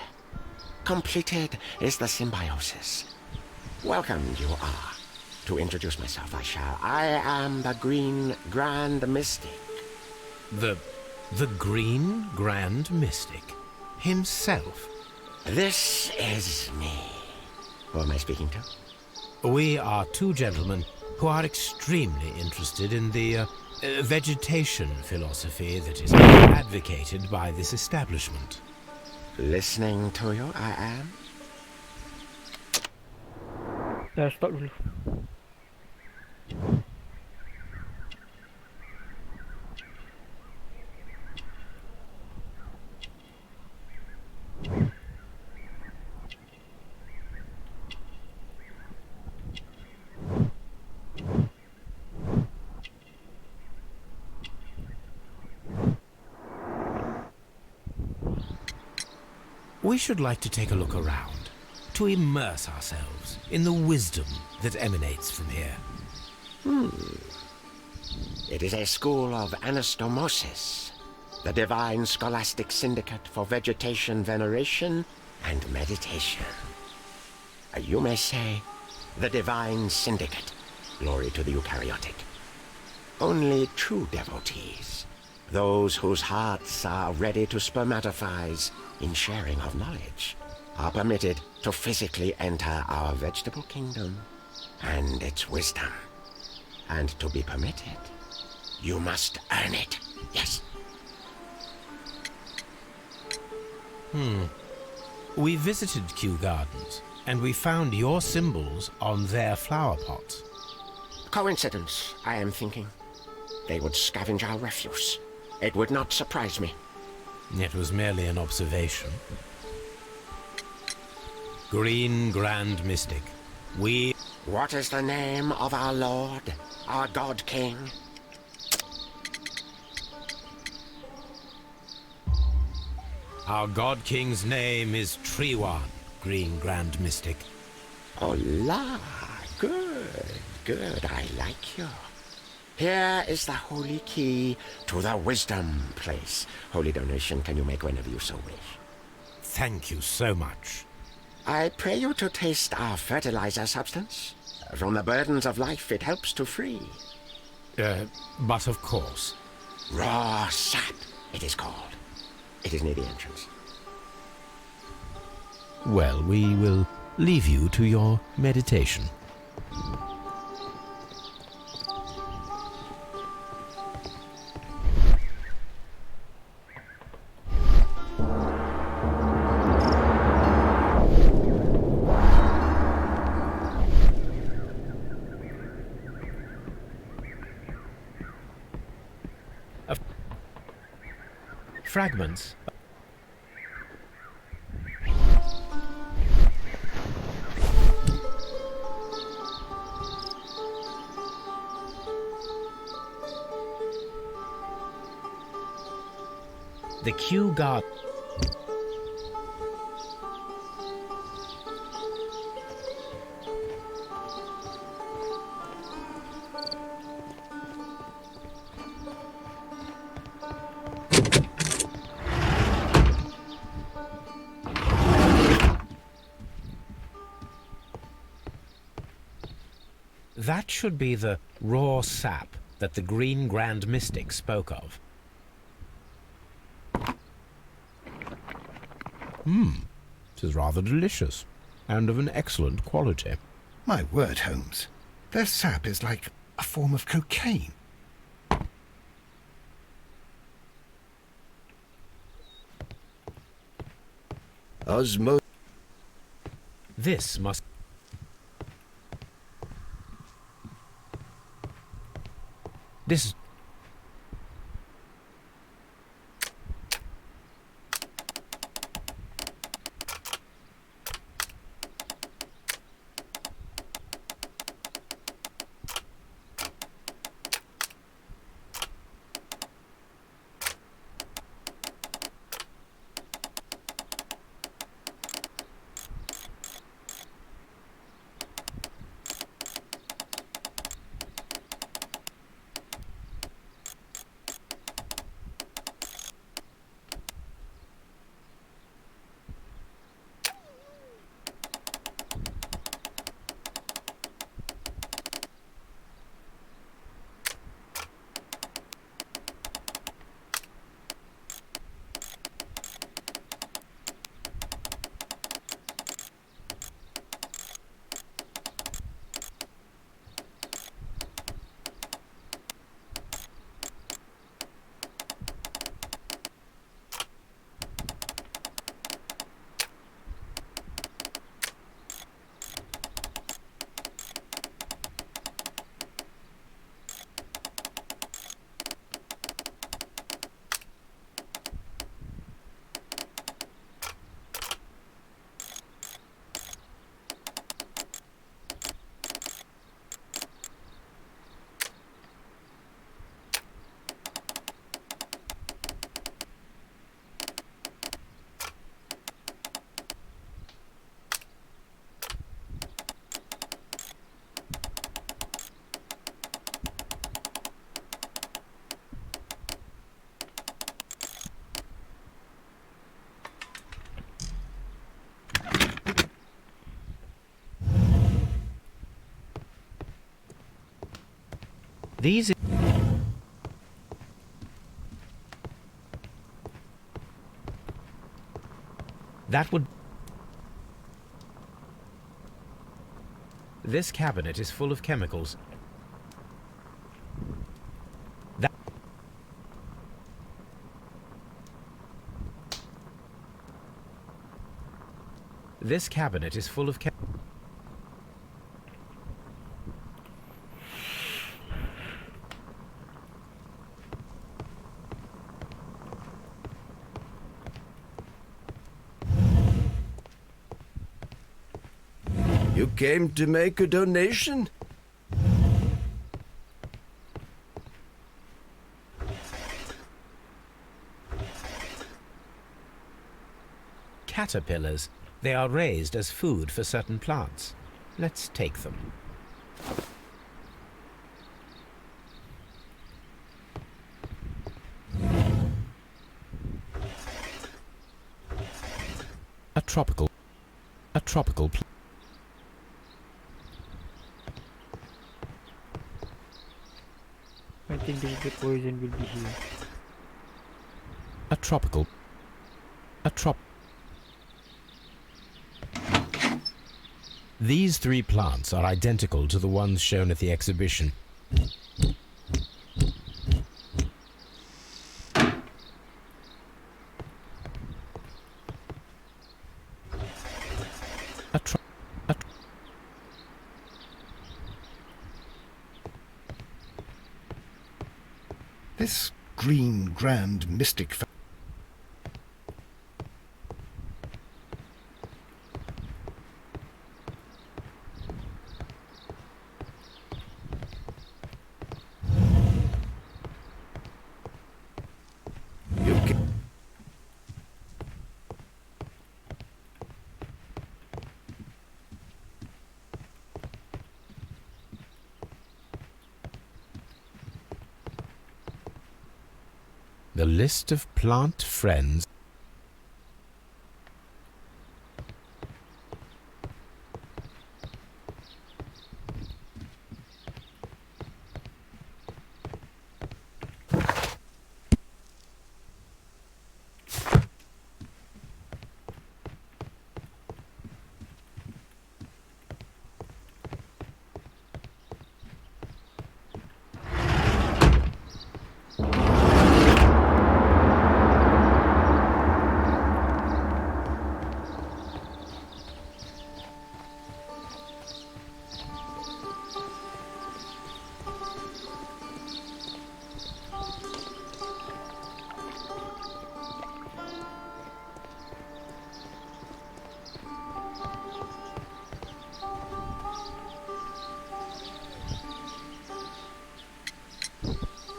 Completed is the symbiosis. Welcome you are. To introduce myself I shall. I am the Green Grand Mystic. The Green Grand Mystic himself. This is me. Who am I speaking to? We are two gentlemen who are extremely interested in the vegetation philosophy that is advocated by this establishment. Listening to you, I am. Dah stop dulu. We should like to take a look around, to immerse ourselves in the wisdom that emanates from here. It is a school of anastomosis, the divine scholastic syndicate for vegetation veneration and meditation. You may say, the divine syndicate, glory to the eukaryotic. Only true devotees, those whose hearts are ready to spermatophize in sharing of knowledge, are permitted to physically enter our vegetable kingdom and its wisdom. And to be permitted, you must earn it. Yes. We visited Kew Gardens, and we found your symbols on their flower pots. Coincidence, I am thinking. They would scavenge our refuse. It would not surprise me. It was merely an observation. Green Grand Mystic. What is the name of our Lord, our God King? Our God King's name is Treewan, Green Grand Mystic. Oh la, good, good, I like you. Here is the holy key to the wisdom place. Holy donation can you make whenever you so wish. Thank you so much. I pray you to taste our fertilizer substance. From the burdens of life it helps to free. But of course. Raw sap, it is called. It is near the entrance. Well, we will leave you to your meditation. Fragments. The Kew Garden. That should be the raw sap that the Green Grand Mystic spoke of. It is rather delicious, and of an excellent quality. My word, Holmes. Their sap is like a form of cocaine. This must... This... These... That would... This cabinet is full of chemicals. That... This cabinet is full of chemicals. You came to make a donation? Caterpillars. They are raised as food for certain plants. Let's take them. tropical plant. I think the poison will be here. These 3 plants are identical to the ones shown at the exhibition. This green, grand, mystic... The list of plant friends.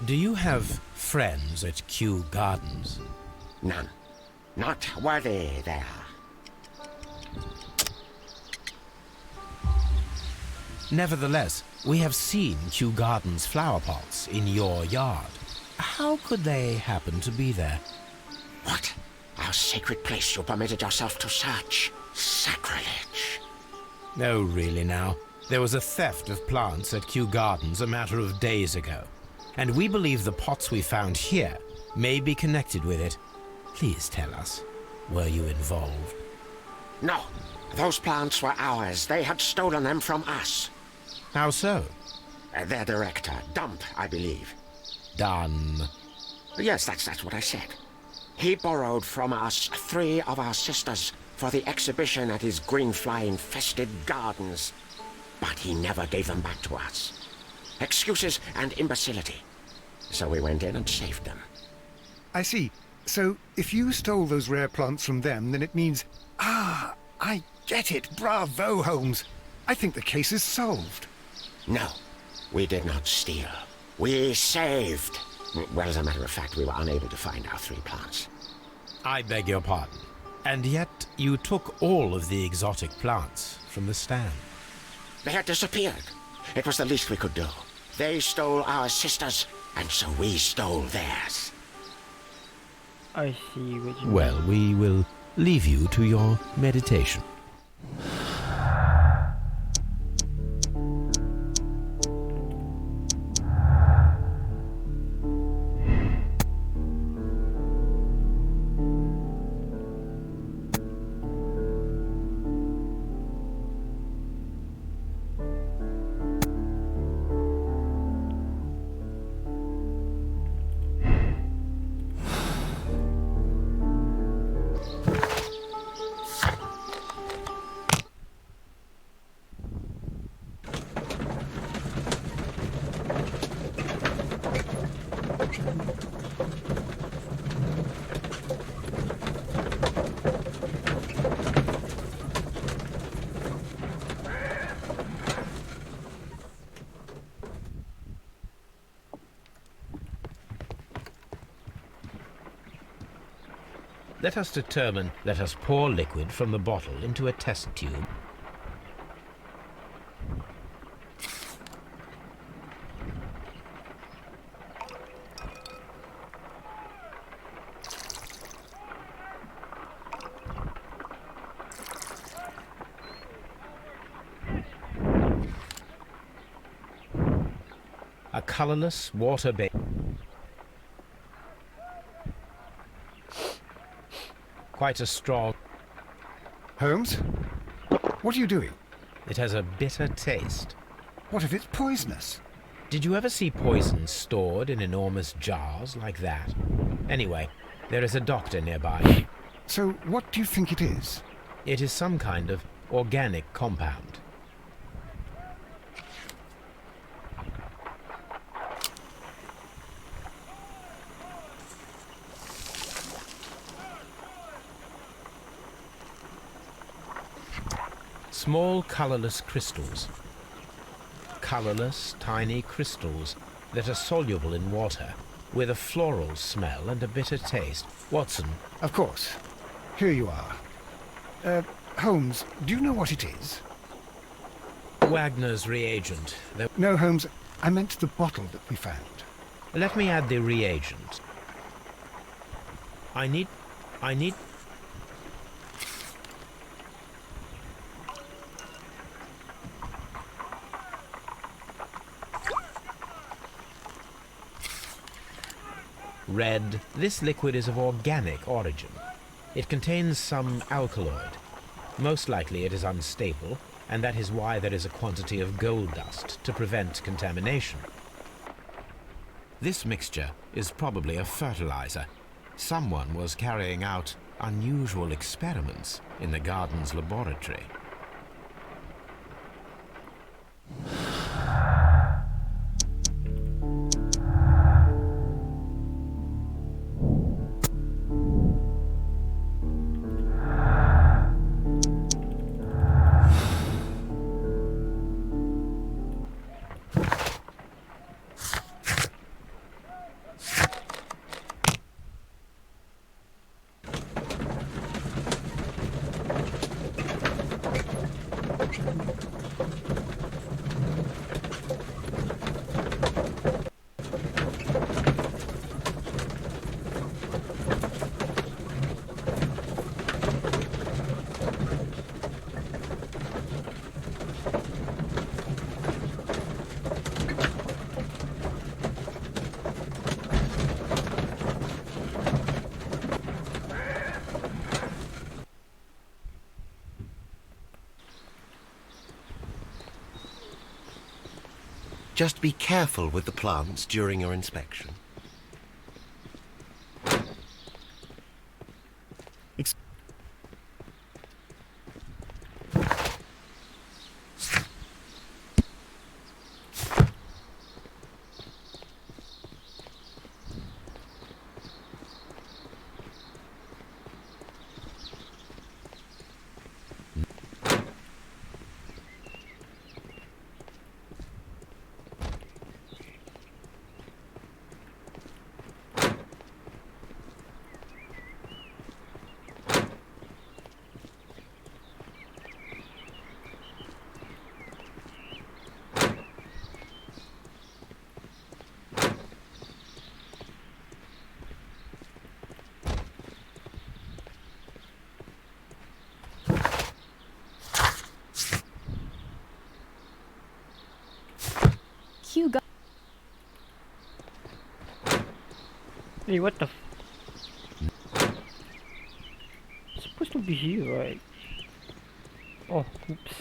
Do you have friends at Kew Gardens? None. Not worthy there. Nevertheless, we have seen Kew Gardens flower pots in your yard. How could they happen to be there? What? Our sacred place you permitted yourself to search? Sacrilege. No, really now. There was a theft of plants at Kew Gardens a matter of days ago, and we believe the pots we found here may be connected with it. Please tell us, were you involved? No. Those plants were ours. They had stolen them from us. How so? Their director, Dump, I believe. Done. Yes, that's what I said. He borrowed from us 3 of our sisters for the exhibition at his greenfly-infested gardens. But he never gave them back to us. Excuses and imbecility. So we went in and saved them. I see. So, if you stole those rare plants from them, then it means... Ah, I get it. Bravo, Holmes. I think the case is solved. No, we did not steal. We saved. Well, as a matter of fact, we were unable to find our 3 plants. I beg your pardon. And yet you took all of the exotic plants from the stand. They had disappeared. It was the least we could do. They stole our sisters, and so we stole theirs. I see what you mean. Well, we will leave you to your meditation. Let us pour liquid from the bottle into a test tube. colourless, water-based... Quite a strong... Holmes? What are you doing? It has a bitter taste. What if it's poisonous? Did you ever see poison stored in enormous jars like that? Anyway, there is a doctor nearby. So what do you think it is? It is some kind of organic compound. Small colourless crystals. Colourless, tiny crystals that are soluble in water, with a floral smell and a bitter taste. Watson. Of course. Here you are. Holmes, do you know what it is? Wagner's reagent. No, Holmes, I meant the bottle that we found. Let me add the reagent. I need... Red. This liquid is of organic origin. It contains some alkaloid. Most likely it is unstable, and that is why there is a quantity of gold dust to prevent contamination. This mixture is probably a fertilizer. Someone was carrying out unusual experiments in the garden's laboratory. Just be careful with the plants during your inspection. Hugo. Hey, what the It's supposed to be here, right? Oh, oops.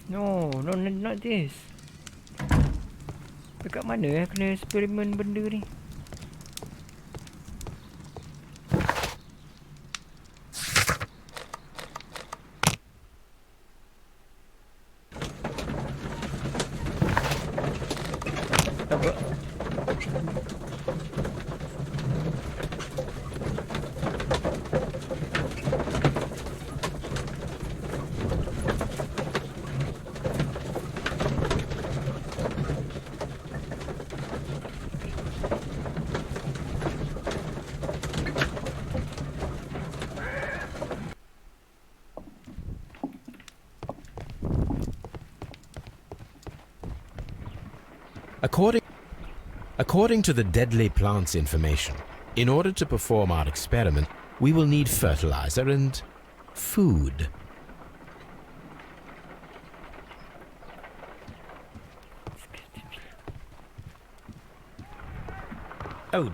No, not this. Dekat mana kena eksperimen benda ni? Apa? According to the deadly plants information, in order to perform our experiment, we will need fertilizer and food. Oh.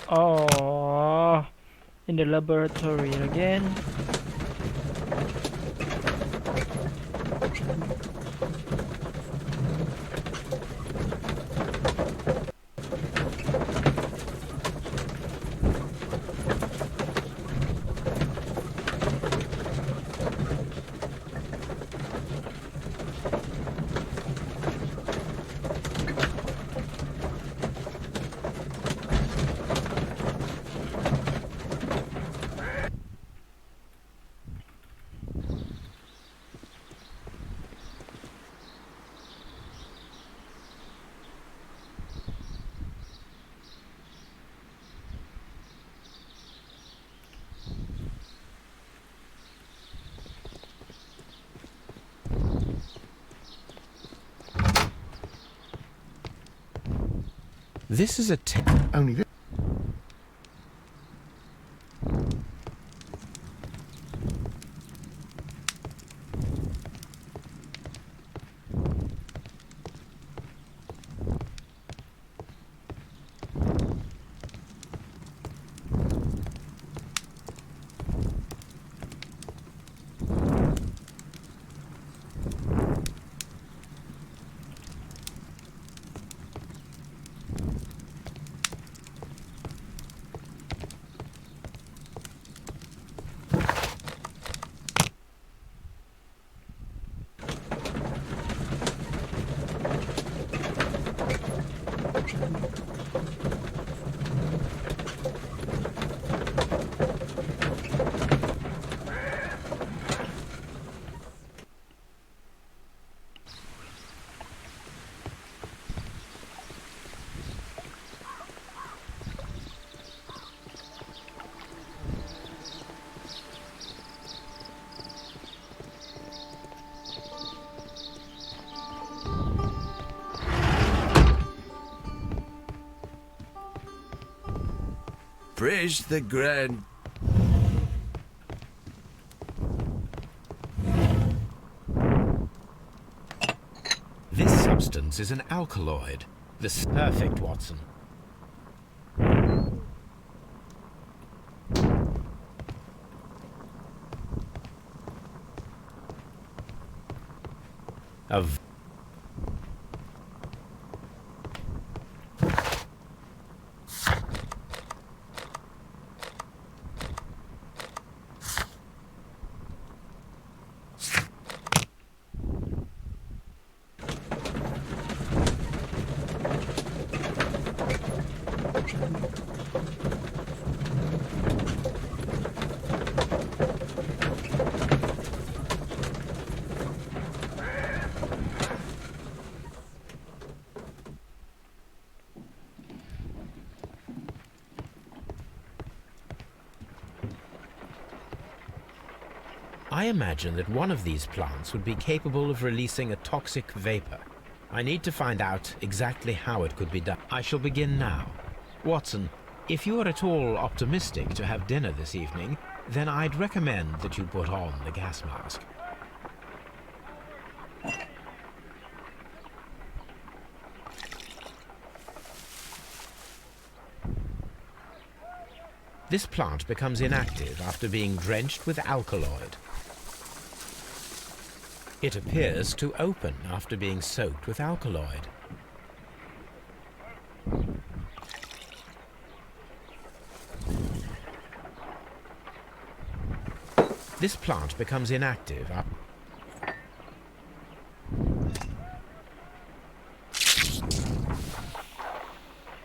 Oh, in the laboratory again. This is a Only this. Praise the grand... This substance is an alkaloid. Perfect, Watson. Of I imagine that one of these plants would be capable of releasing a toxic vapor. I need to find out exactly how it could be done. I shall begin now. Watson, if you are at all optimistic to have dinner this evening, then I'd recommend that you put on the gas mask. This plant becomes inactive after being drenched with alkaloid. It appears to open after being soaked with alkaloid. This plant becomes inactive.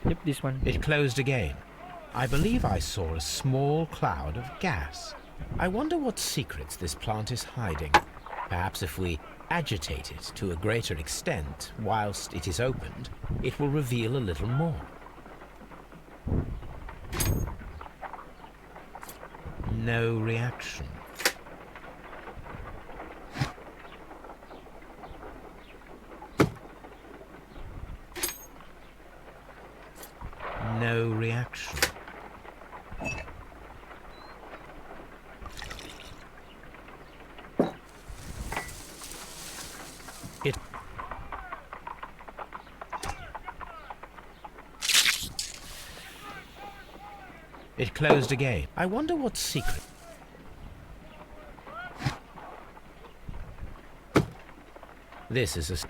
Yep, this one. It closed again. I believe I saw a small cloud of gas. I wonder what secrets this plant is hiding. Perhaps if we agitate it to a greater extent whilst it is opened, it will reveal a little more. No reaction. No reaction. It closed again. I wonder what secret. This is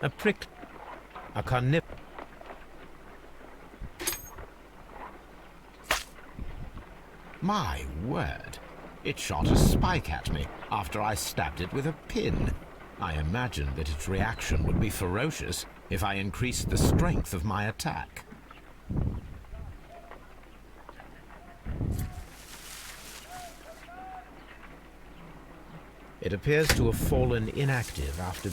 a prick. A carnip. My word. It shot a spike at me after I stabbed it with a pin. I imagined that its reaction would be ferocious if I increased the strength of my attack. It appears to have fallen inactive after...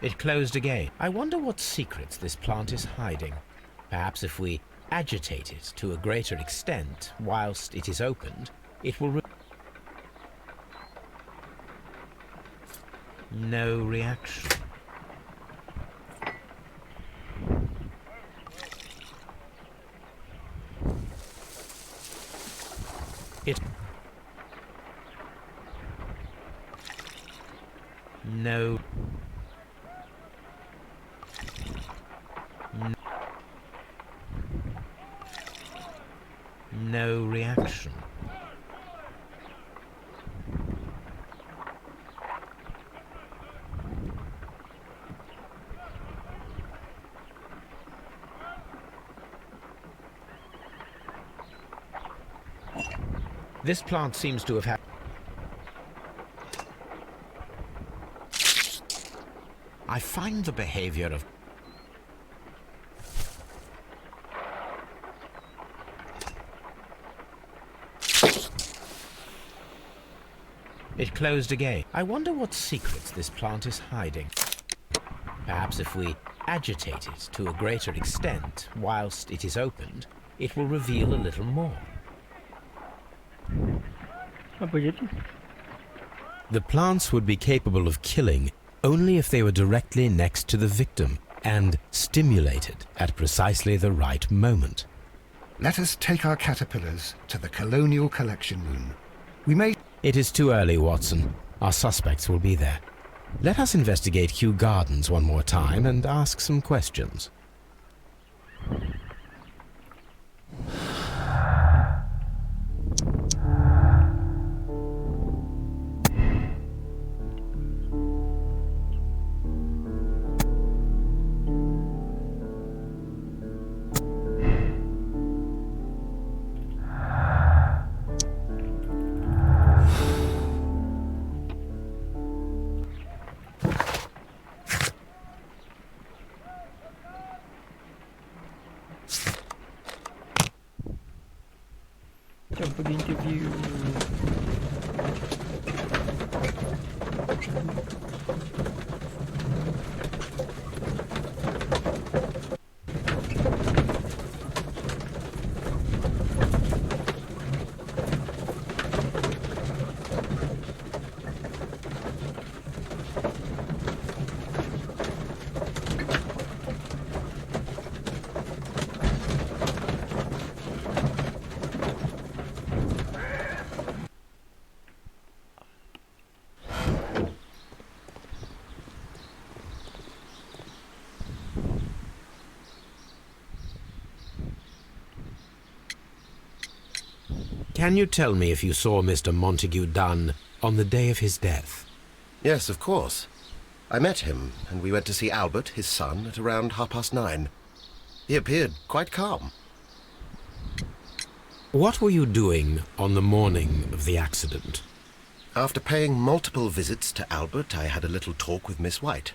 It closed again. I wonder what secrets this plant is hiding. Perhaps if we agitate it to a greater extent whilst it is opened, it will... No reaction. It... No... No reaction. This plant seems to have had... I find the behavior of... It closed again. I wonder what secrets this plant is hiding. Perhaps if we agitate it to a greater extent whilst it is opened, it will reveal a little more. Apa je tu? The plants would be capable of killing only if they were directly next to the victim and stimulated at precisely the right moment. Let us take our caterpillars to the Colonial Collection Room. We may... It is too early, Watson. Our suspects will be there. Let us investigate Kew Gardens one more time and ask some questions. Jom pergi interview. Can you tell me if you saw Mr. Montague Dunn on the day of his death? Yes, of course. I met him, and we went to see Albert, his son, at around 9:30. He appeared quite calm. What were you doing on the morning of the accident? After paying multiple visits to Albert, I had a little talk with Miss White.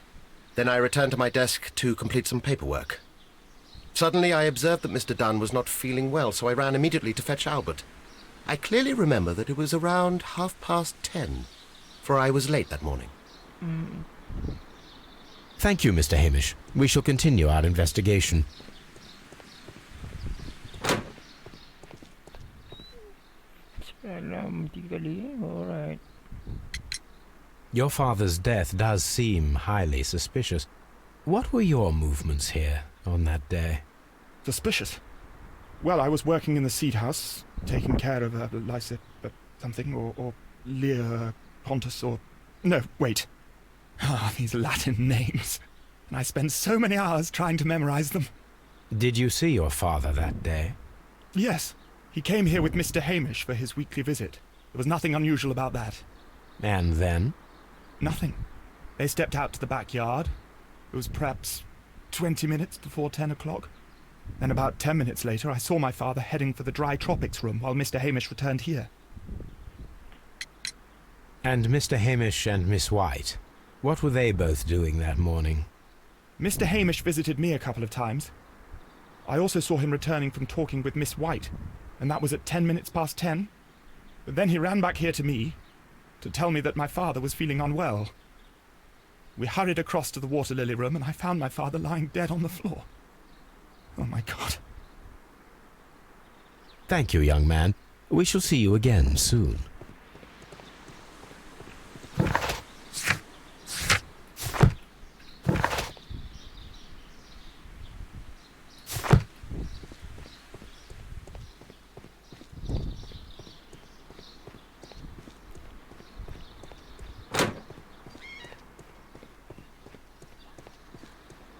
Then I returned to my desk to complete some paperwork. Suddenly I observed that Mr. Dunn was not feeling well, so I ran immediately to fetch Albert. I clearly remember that it was around 10:30, for I was late that morning. Thank you, Mr. Hamish. We shall continue our investigation. Salam 3 kali. Alright. Your father's death does seem highly suspicious. What were your movements here on that day? Suspicious. Well, I was working in the seed house, taking care of Lysa, something, or Lear Pontus, or... No, wait. Ah, these Latin names. And I spent so many hours trying to memorize them. Did you see your father that day? Yes. He came here with Mr. Hamish for his weekly visit. There was nothing unusual about that. And then? Nothing. They stepped out to the backyard. It was perhaps 20 minutes before 10 o'clock. Then about 10 minutes later, I saw my father heading for the dry tropics room while Mr. Hamish returned here. And Mr. Hamish and Miss White, what were they both doing that morning? Mr. Hamish visited me a couple of times. I also saw him returning from talking with Miss White, and that was at 10 minutes past 10. But then he ran back here to me to tell me that my father was feeling unwell. We hurried across to the water lily room, and I found my father lying dead on the floor. Oh, my God. Thank you, young man. We shall see you again soon.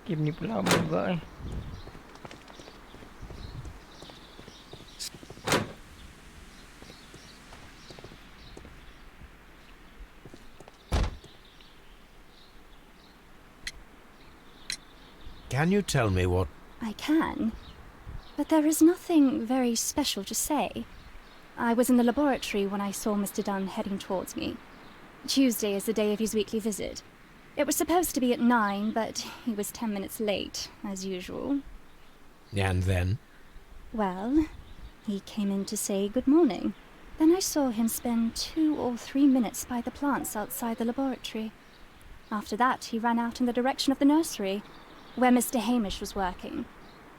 Game ni pun lama juga Can you tell me what... I can, but there is nothing very special to say. I was in the laboratory when I saw Mr. Dunn heading towards me. Tuesday is the day of his weekly visit. It was supposed to be at 9, but he was 10 minutes late, as usual. And then? Well, he came in to say good morning. Then I saw him spend 2 or 3 minutes by the plants outside the laboratory. After that, he ran out in the direction of the nursery, where Mr. Hamish was working.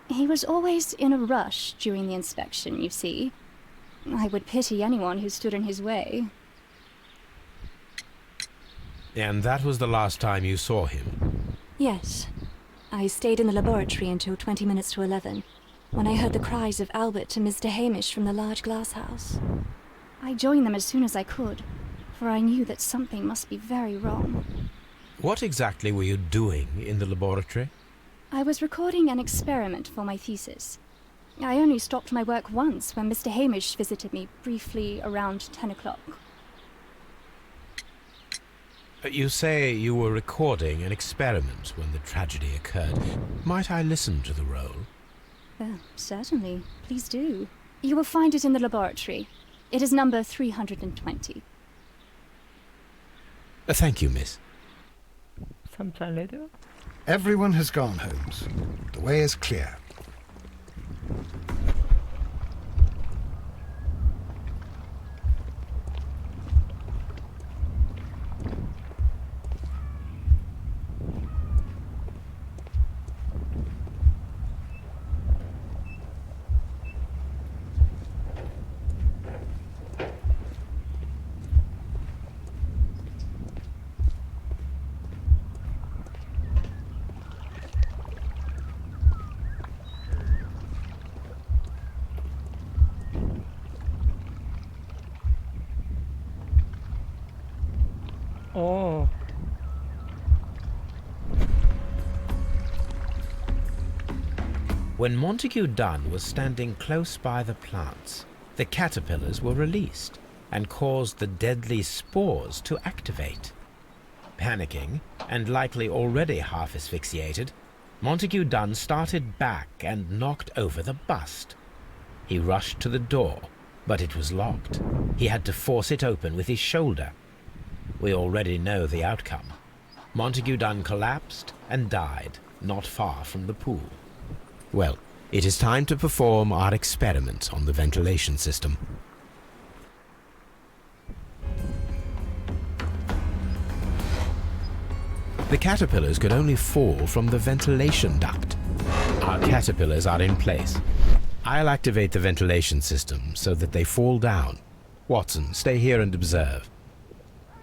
He was always in a rush during the inspection, you see. I would pity anyone who stood in his way. And that was the last time you saw him? Yes. I stayed in the laboratory until 20 minutes to 11, when I heard the cries of Albert and Mr. Hamish from the large glass house. I joined them as soon as I could, for I knew that something must be very wrong. What exactly were you doing in the laboratory? I was recording an experiment for my thesis. I only stopped my work once when Mr. Hamish visited me briefly around 10 o'clock. You say you were recording an experiment when the tragedy occurred. Might I listen to the roll? Certainly. Please do. You will find it in the laboratory. It is number 320. Thank you, miss. Sometime later. Everyone has gone, Holmes. The way is clear. Oh. When Montague Dunn was standing close by the plants, the caterpillars were released and caused the deadly spores to activate. Panicking, and likely already half asphyxiated, Montague Dunn started back and knocked over the bust. He rushed to the door, but it was locked. He had to force it open with his shoulder, We already know the outcome. Montague Dunn collapsed and died not far from the pool. Well, it is time to perform our experiment on the ventilation system. The caterpillars could only fall from the ventilation duct. Our caterpillars are in place. I'll activate the ventilation system so that they fall down. Watson, stay here and observe.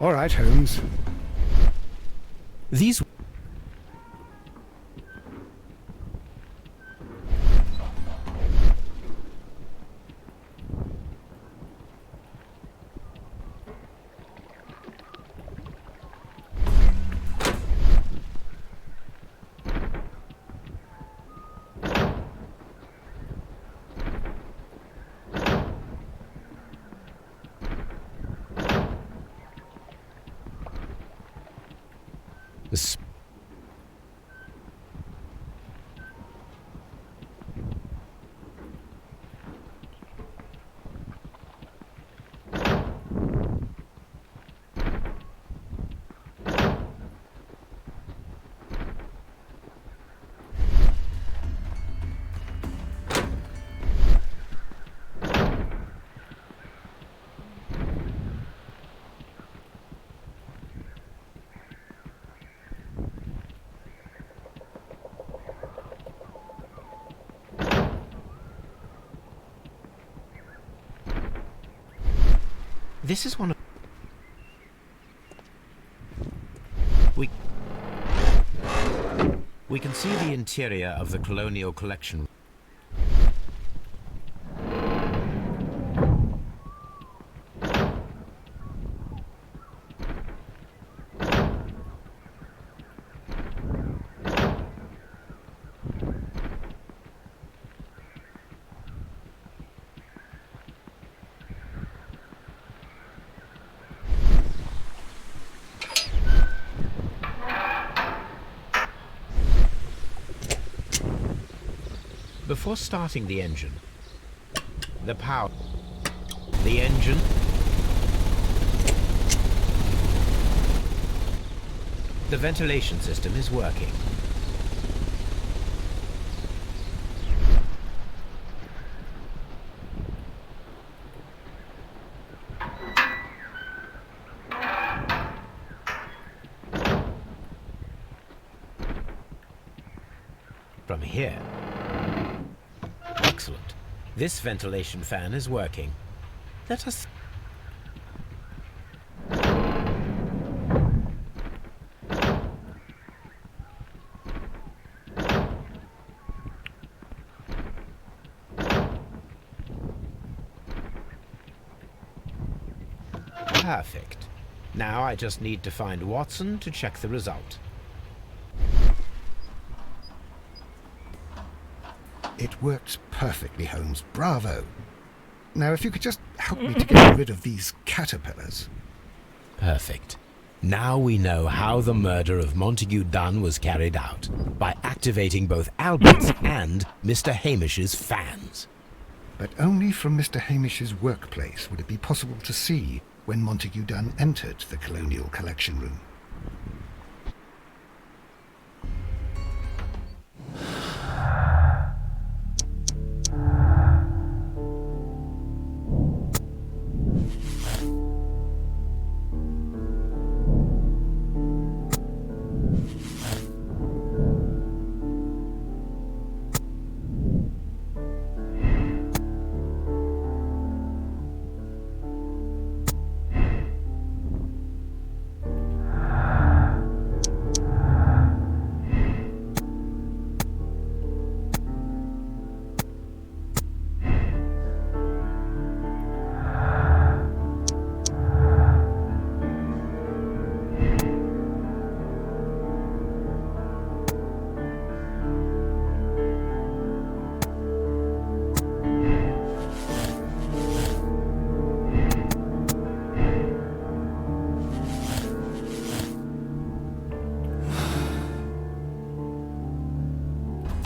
All right, Holmes. These... This is one of... We can see the interior of the Colonial Collection. Before starting the engine, the engine, the ventilation system is working. From here. Excellent. This ventilation fan is working. Let us... Perfect. Now I just need to find Watson to check the result. It works perfectly, Holmes. Bravo. Now, if you could just help me to get rid of these caterpillars. Perfect. Now we know how the murder of Montague Dunn was carried out, by activating both Albert's and Mr. Hamish's fans. But only from Mr. Hamish's workplace would it be possible to see when Montague Dunn entered the Colonial Collection Room.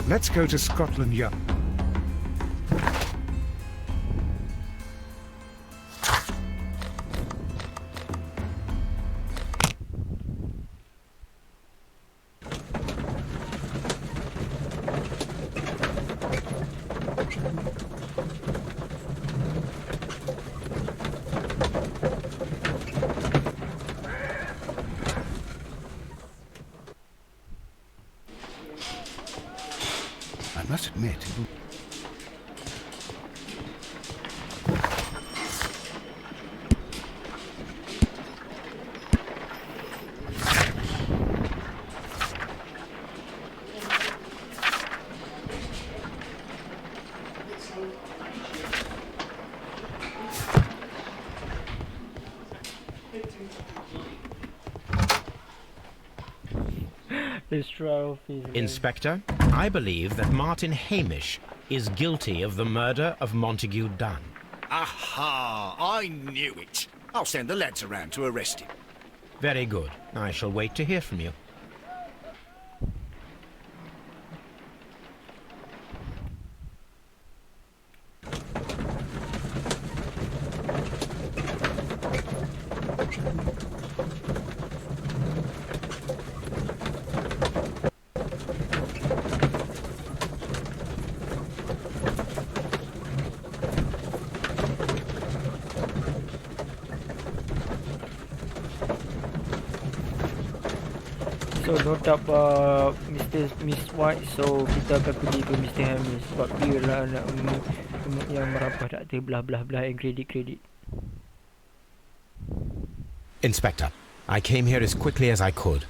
Let's go to Scotland Yard. admit. This trial is Inspector, I believe that Martin Hamish is guilty of the murder of Montague Dunn. Aha! I knew it. I'll send the lads around to arrest him. Very good. I shall wait to hear from you. So note up Miss White. So kita akan pergi ke Mr. Hamish sebab dia lah nak yang merapah doktor belah-belah and kredit. Inspector, I came here as quickly as I could.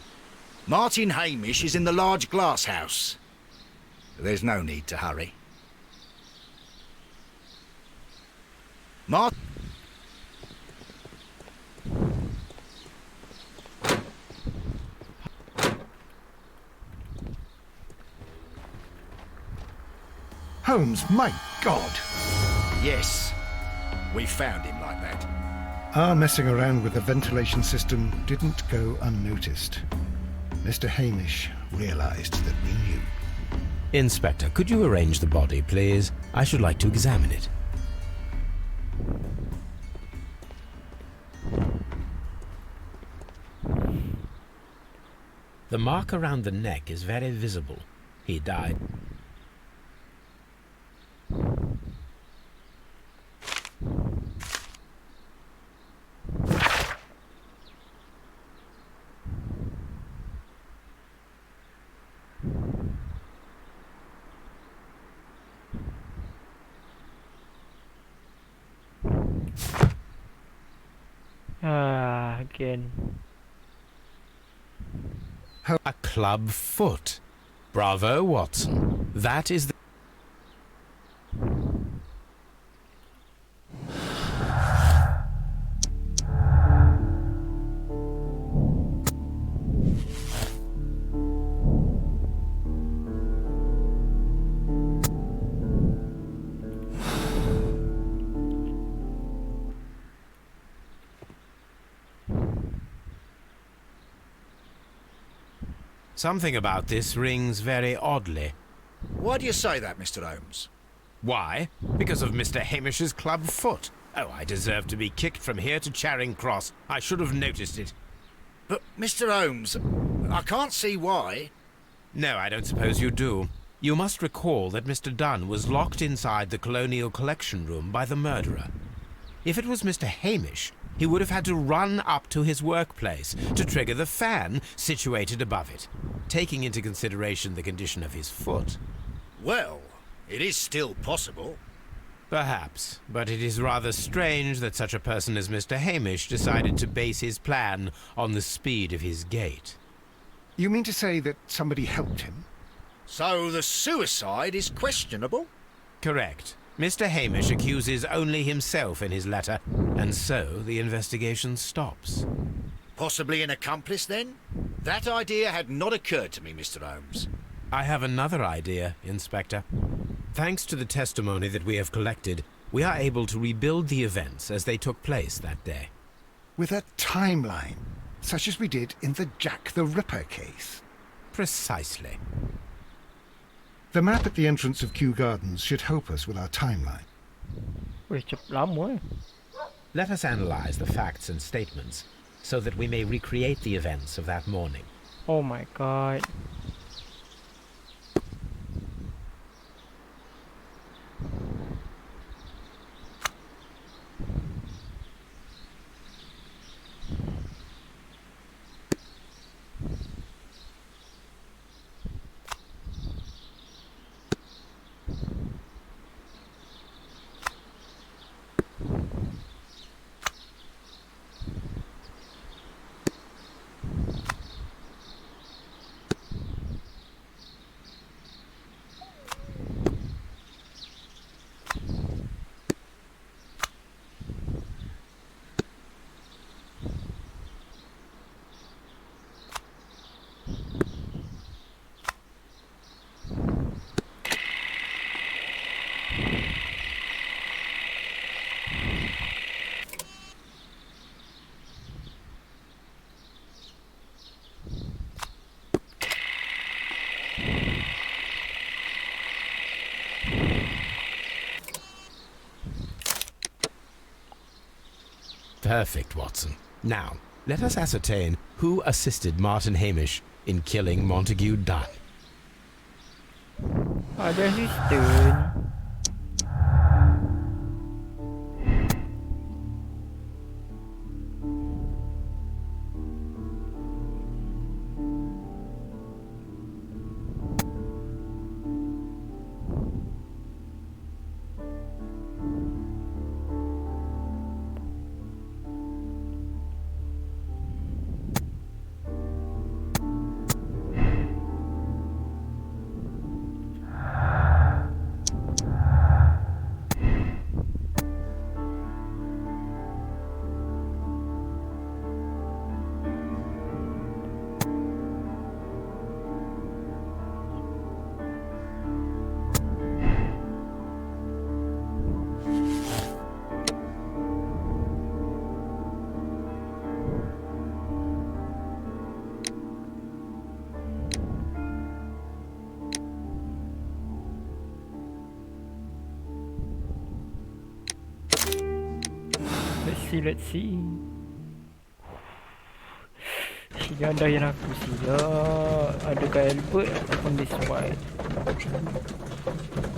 Martin Hamish is in the large glass house. There's no need to hurry. Holmes, my God! Yes, we found him like that. Our messing around with the ventilation system didn't go unnoticed. Mr. Hamish realized that we knew. Inspector, could you arrange the body, please? I should like to examine it. The mark around the neck is very visible. He died. Again. A club foot. Bravo, Watson. That is the... Something about this rings very oddly. Why do you say that, Mr. Holmes? Why? Because of Mr. Hamish's club foot. Oh, I deserve to be kicked from here to Charing Cross. I should have noticed it. But, Mr. Holmes, I can't see why. No, I don't suppose you do. You must recall that Mr. Dunn was locked inside the Colonial Collection Room by the murderer. If it was Mr. Hamish, he would have had to run up to his workplace to trigger the fan situated above it, taking into consideration the condition of his foot. Well, it is still possible. Perhaps, but it is rather strange that such a person as Mr. Hamish decided to base his plan on the speed of his gait. You mean to say that somebody helped him? So the suicide is questionable? Correct. Mr. Hamish accuses only himself in his letter, and so the investigation stops. Possibly an accomplice, then? That idea had not occurred to me, Mr. Holmes. I have another idea, Inspector. Thanks to the testimony that we have collected, we are able to rebuild the events as they took place that day. With a timeline, such as we did in the Jack the Ripper case. Precisely. The map at the entrance of Kew Gardens should help us with our timeline. Let us analyze the facts and statements so that we may recreate the events of that morning. Oh my God. Perfect, Watson. Now, let us ascertain who assisted Martin Hamish in killing Montague Dunn. Ada assistant. Let's see. Sila ada yang aku sila. Adakah Albert ataupun Miss White?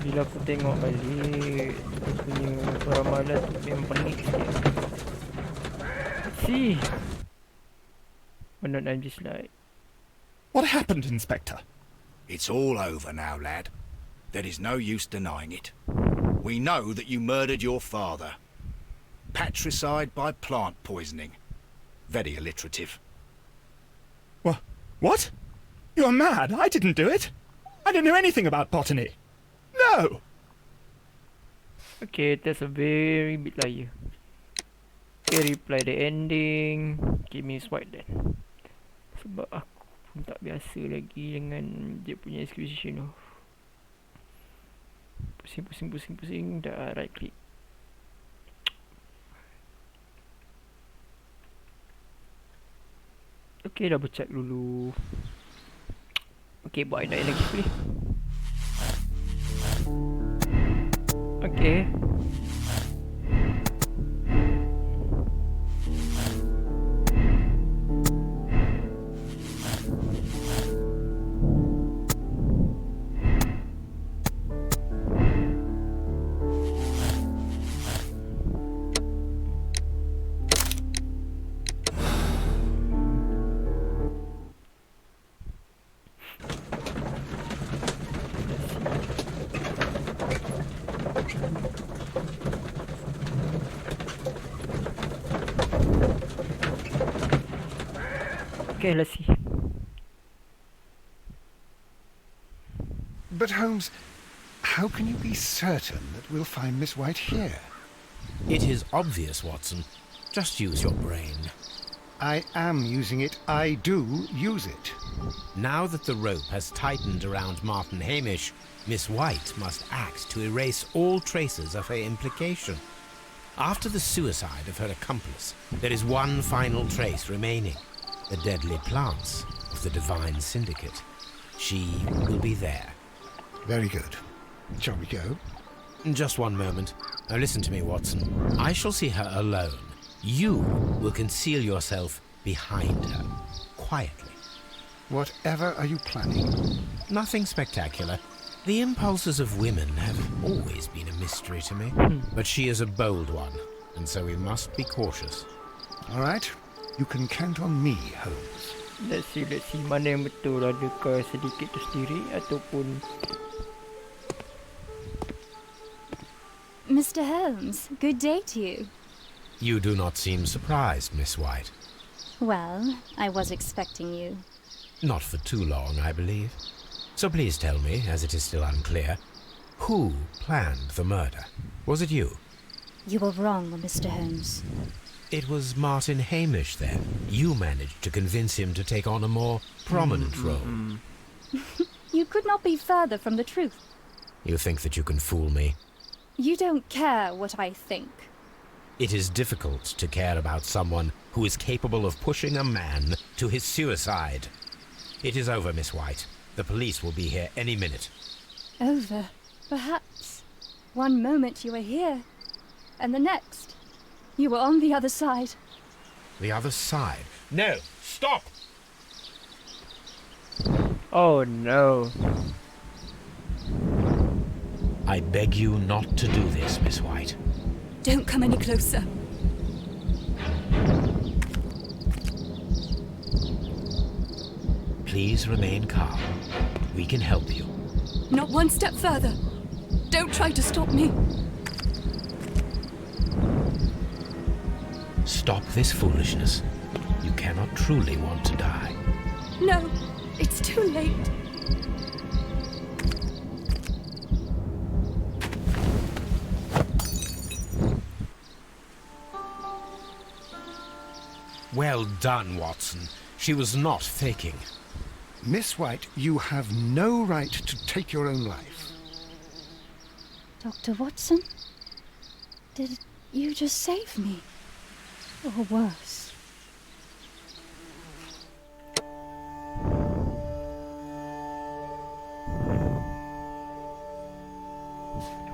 Bila aku tengok balik, dia punya peramalan tu memang pelik sikit. Let's see. Or not, I'm just like... What happened, Inspector? It's all over now, lad. There is no use denying it. We know that you murdered your father. Patricide by plant poisoning. Very alliterative. What? You're mad. I didn't do it. I don't know anything about botany. No! Okay, that's a very big liar. Okay, reply the ending. Give me White then. Sebab aku pun tak biasa lagi dengan dia punya execution tu. Pusing. Dah right click. Okay, double check dulu. Okay, buat lain lagi boleh. Okay. Okay, let's see. But Holmes, how can you be certain that we'll find Miss White here? It is obvious, Watson. Just use your brain. I am using it. I do use it. Now that the rope has tightened around Martin Hamish, Miss White must act to erase all traces of her implication. After the suicide of her accomplice, there is one final trace remaining. The deadly plants of the Divine Syndicate. She will be there. Very good. Shall we go? Just one moment. Now listen to me, Watson. I shall see her alone. You will conceal yourself behind her, quietly. Whatever are you planning? Nothing spectacular. The impulses of women have always been a mystery to me. But she is a bold one, and so we must be cautious. All right. You can count on me, Holmes. Let's see. Mana yang betul? Adakah sedikit tu sendiri ataupun... Mr. Holmes, good day to you. You do not seem surprised, Miss White. Well, I was expecting you. Not for too long, I believe. So please tell me, as it is still unclear, who planned the murder? Was it you? You were wrong, Mr. Holmes. It was Martin Hamish, then. You managed to convince him to take on a more prominent role. You could not be further from the truth. You think that you can fool me? You don't care what I think. It is difficult to care about someone who is capable of pushing a man to his suicide. It is over, Miss White. The police will be here any minute. Over, perhaps. One moment you were here, and the next, you were on the other side. The other side? No! Stop! Oh no. I beg you not to do this, Miss White. Don't come any closer. Please remain calm. We can help you. Not one step further. Don't try to stop me. Stop this foolishness. You cannot truly want to die. No, it's too late. Well done, Watson. She was not faking. Miss White, you have no right to take your own life. Dr. Watson? Did you just save me? Or worse?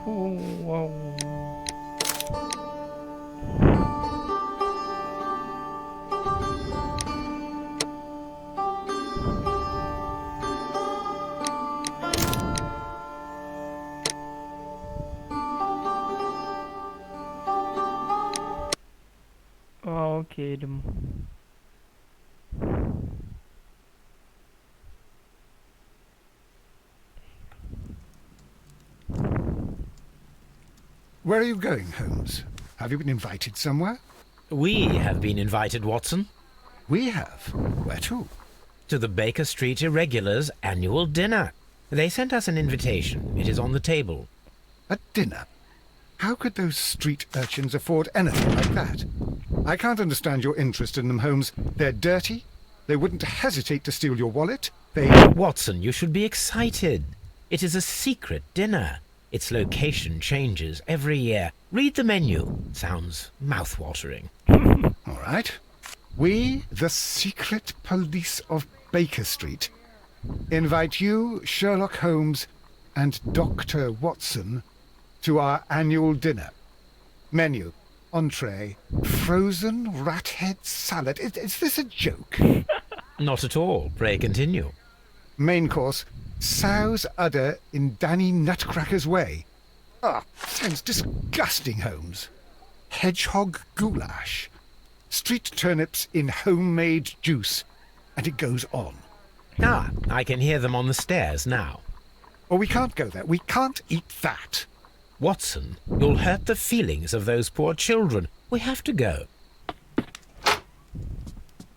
Oh, wow. Oh, okay, them. Where are you going, Holmes? Have you been invited somewhere? We have been invited, Watson, We have. Where to? to the Baker Street Irregulars' annual dinner. They sent us an invitation. It is on the table. A dinner? How could those street urchins afford anything like that? I can't understand your interest in them, Holmes. They're dirty. They wouldn't hesitate to steal your wallet. They... Watson, you should be excited. It is a secret dinner. Its location changes every year. Read the menu. Sounds mouth-watering. All right. We, the secret police of Baker Street, invite you, Sherlock Holmes, and Dr. Watson to our annual dinner. Menu, entree, frozen rat head salad. Is this a joke? Not at all. Pray continue. Main course, sow's udder in Danny Nutcracker's way. Ah, sounds disgusting, Holmes. Hedgehog goulash. Street turnips in homemade juice. And it goes on. Ah, I can hear them on the stairs now. Oh, we can't go there. We can't eat that. Watson, you'll hurt the feelings of those poor children. We have to go.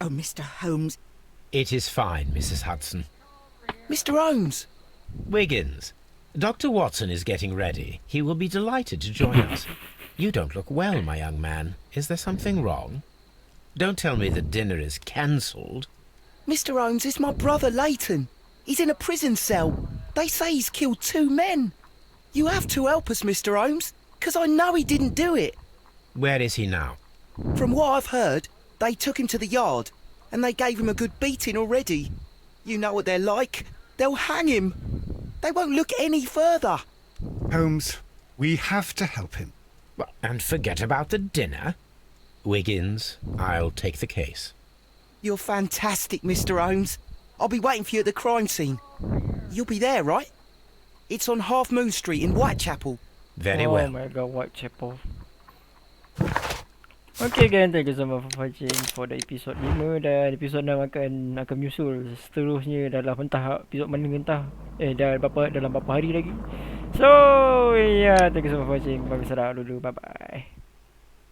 Oh, Mr. Holmes. It is fine, Mrs. Hudson. Mr. Holmes! Wiggins, Dr. Watson is getting ready. He will be delighted to join us. You don't look well, my young man. Is there something wrong? Don't tell me that dinner is cancelled. Mr. Holmes, it's my brother Leighton. He's in a prison cell. They say he's killed 2 men. You have to help us, Mr. Holmes, 'cause I know he didn't do it. Where is he now? From what I've heard, they took him to the yard, and they gave him a good beating already. You know what they're like. They'll hang him. They won't look any further. Holmes, we have to help him. And forget about the dinner? Wiggins, I'll take the case. You're fantastic, Mr. Holmes. I'll be waiting for you at the crime scene. You'll be there, right? It's on Half Moon Street in Whitechapel. Very oh well. Oh my god, Whitechapel. Okay guys, thank you so much for watching for the episode 5 dan episode 6 akan menyusul seterusnya dalam entah episod mana entah dalam berapa hari lagi. So yeah, thank you so much for watching. Bye bye dulu. Bye bye.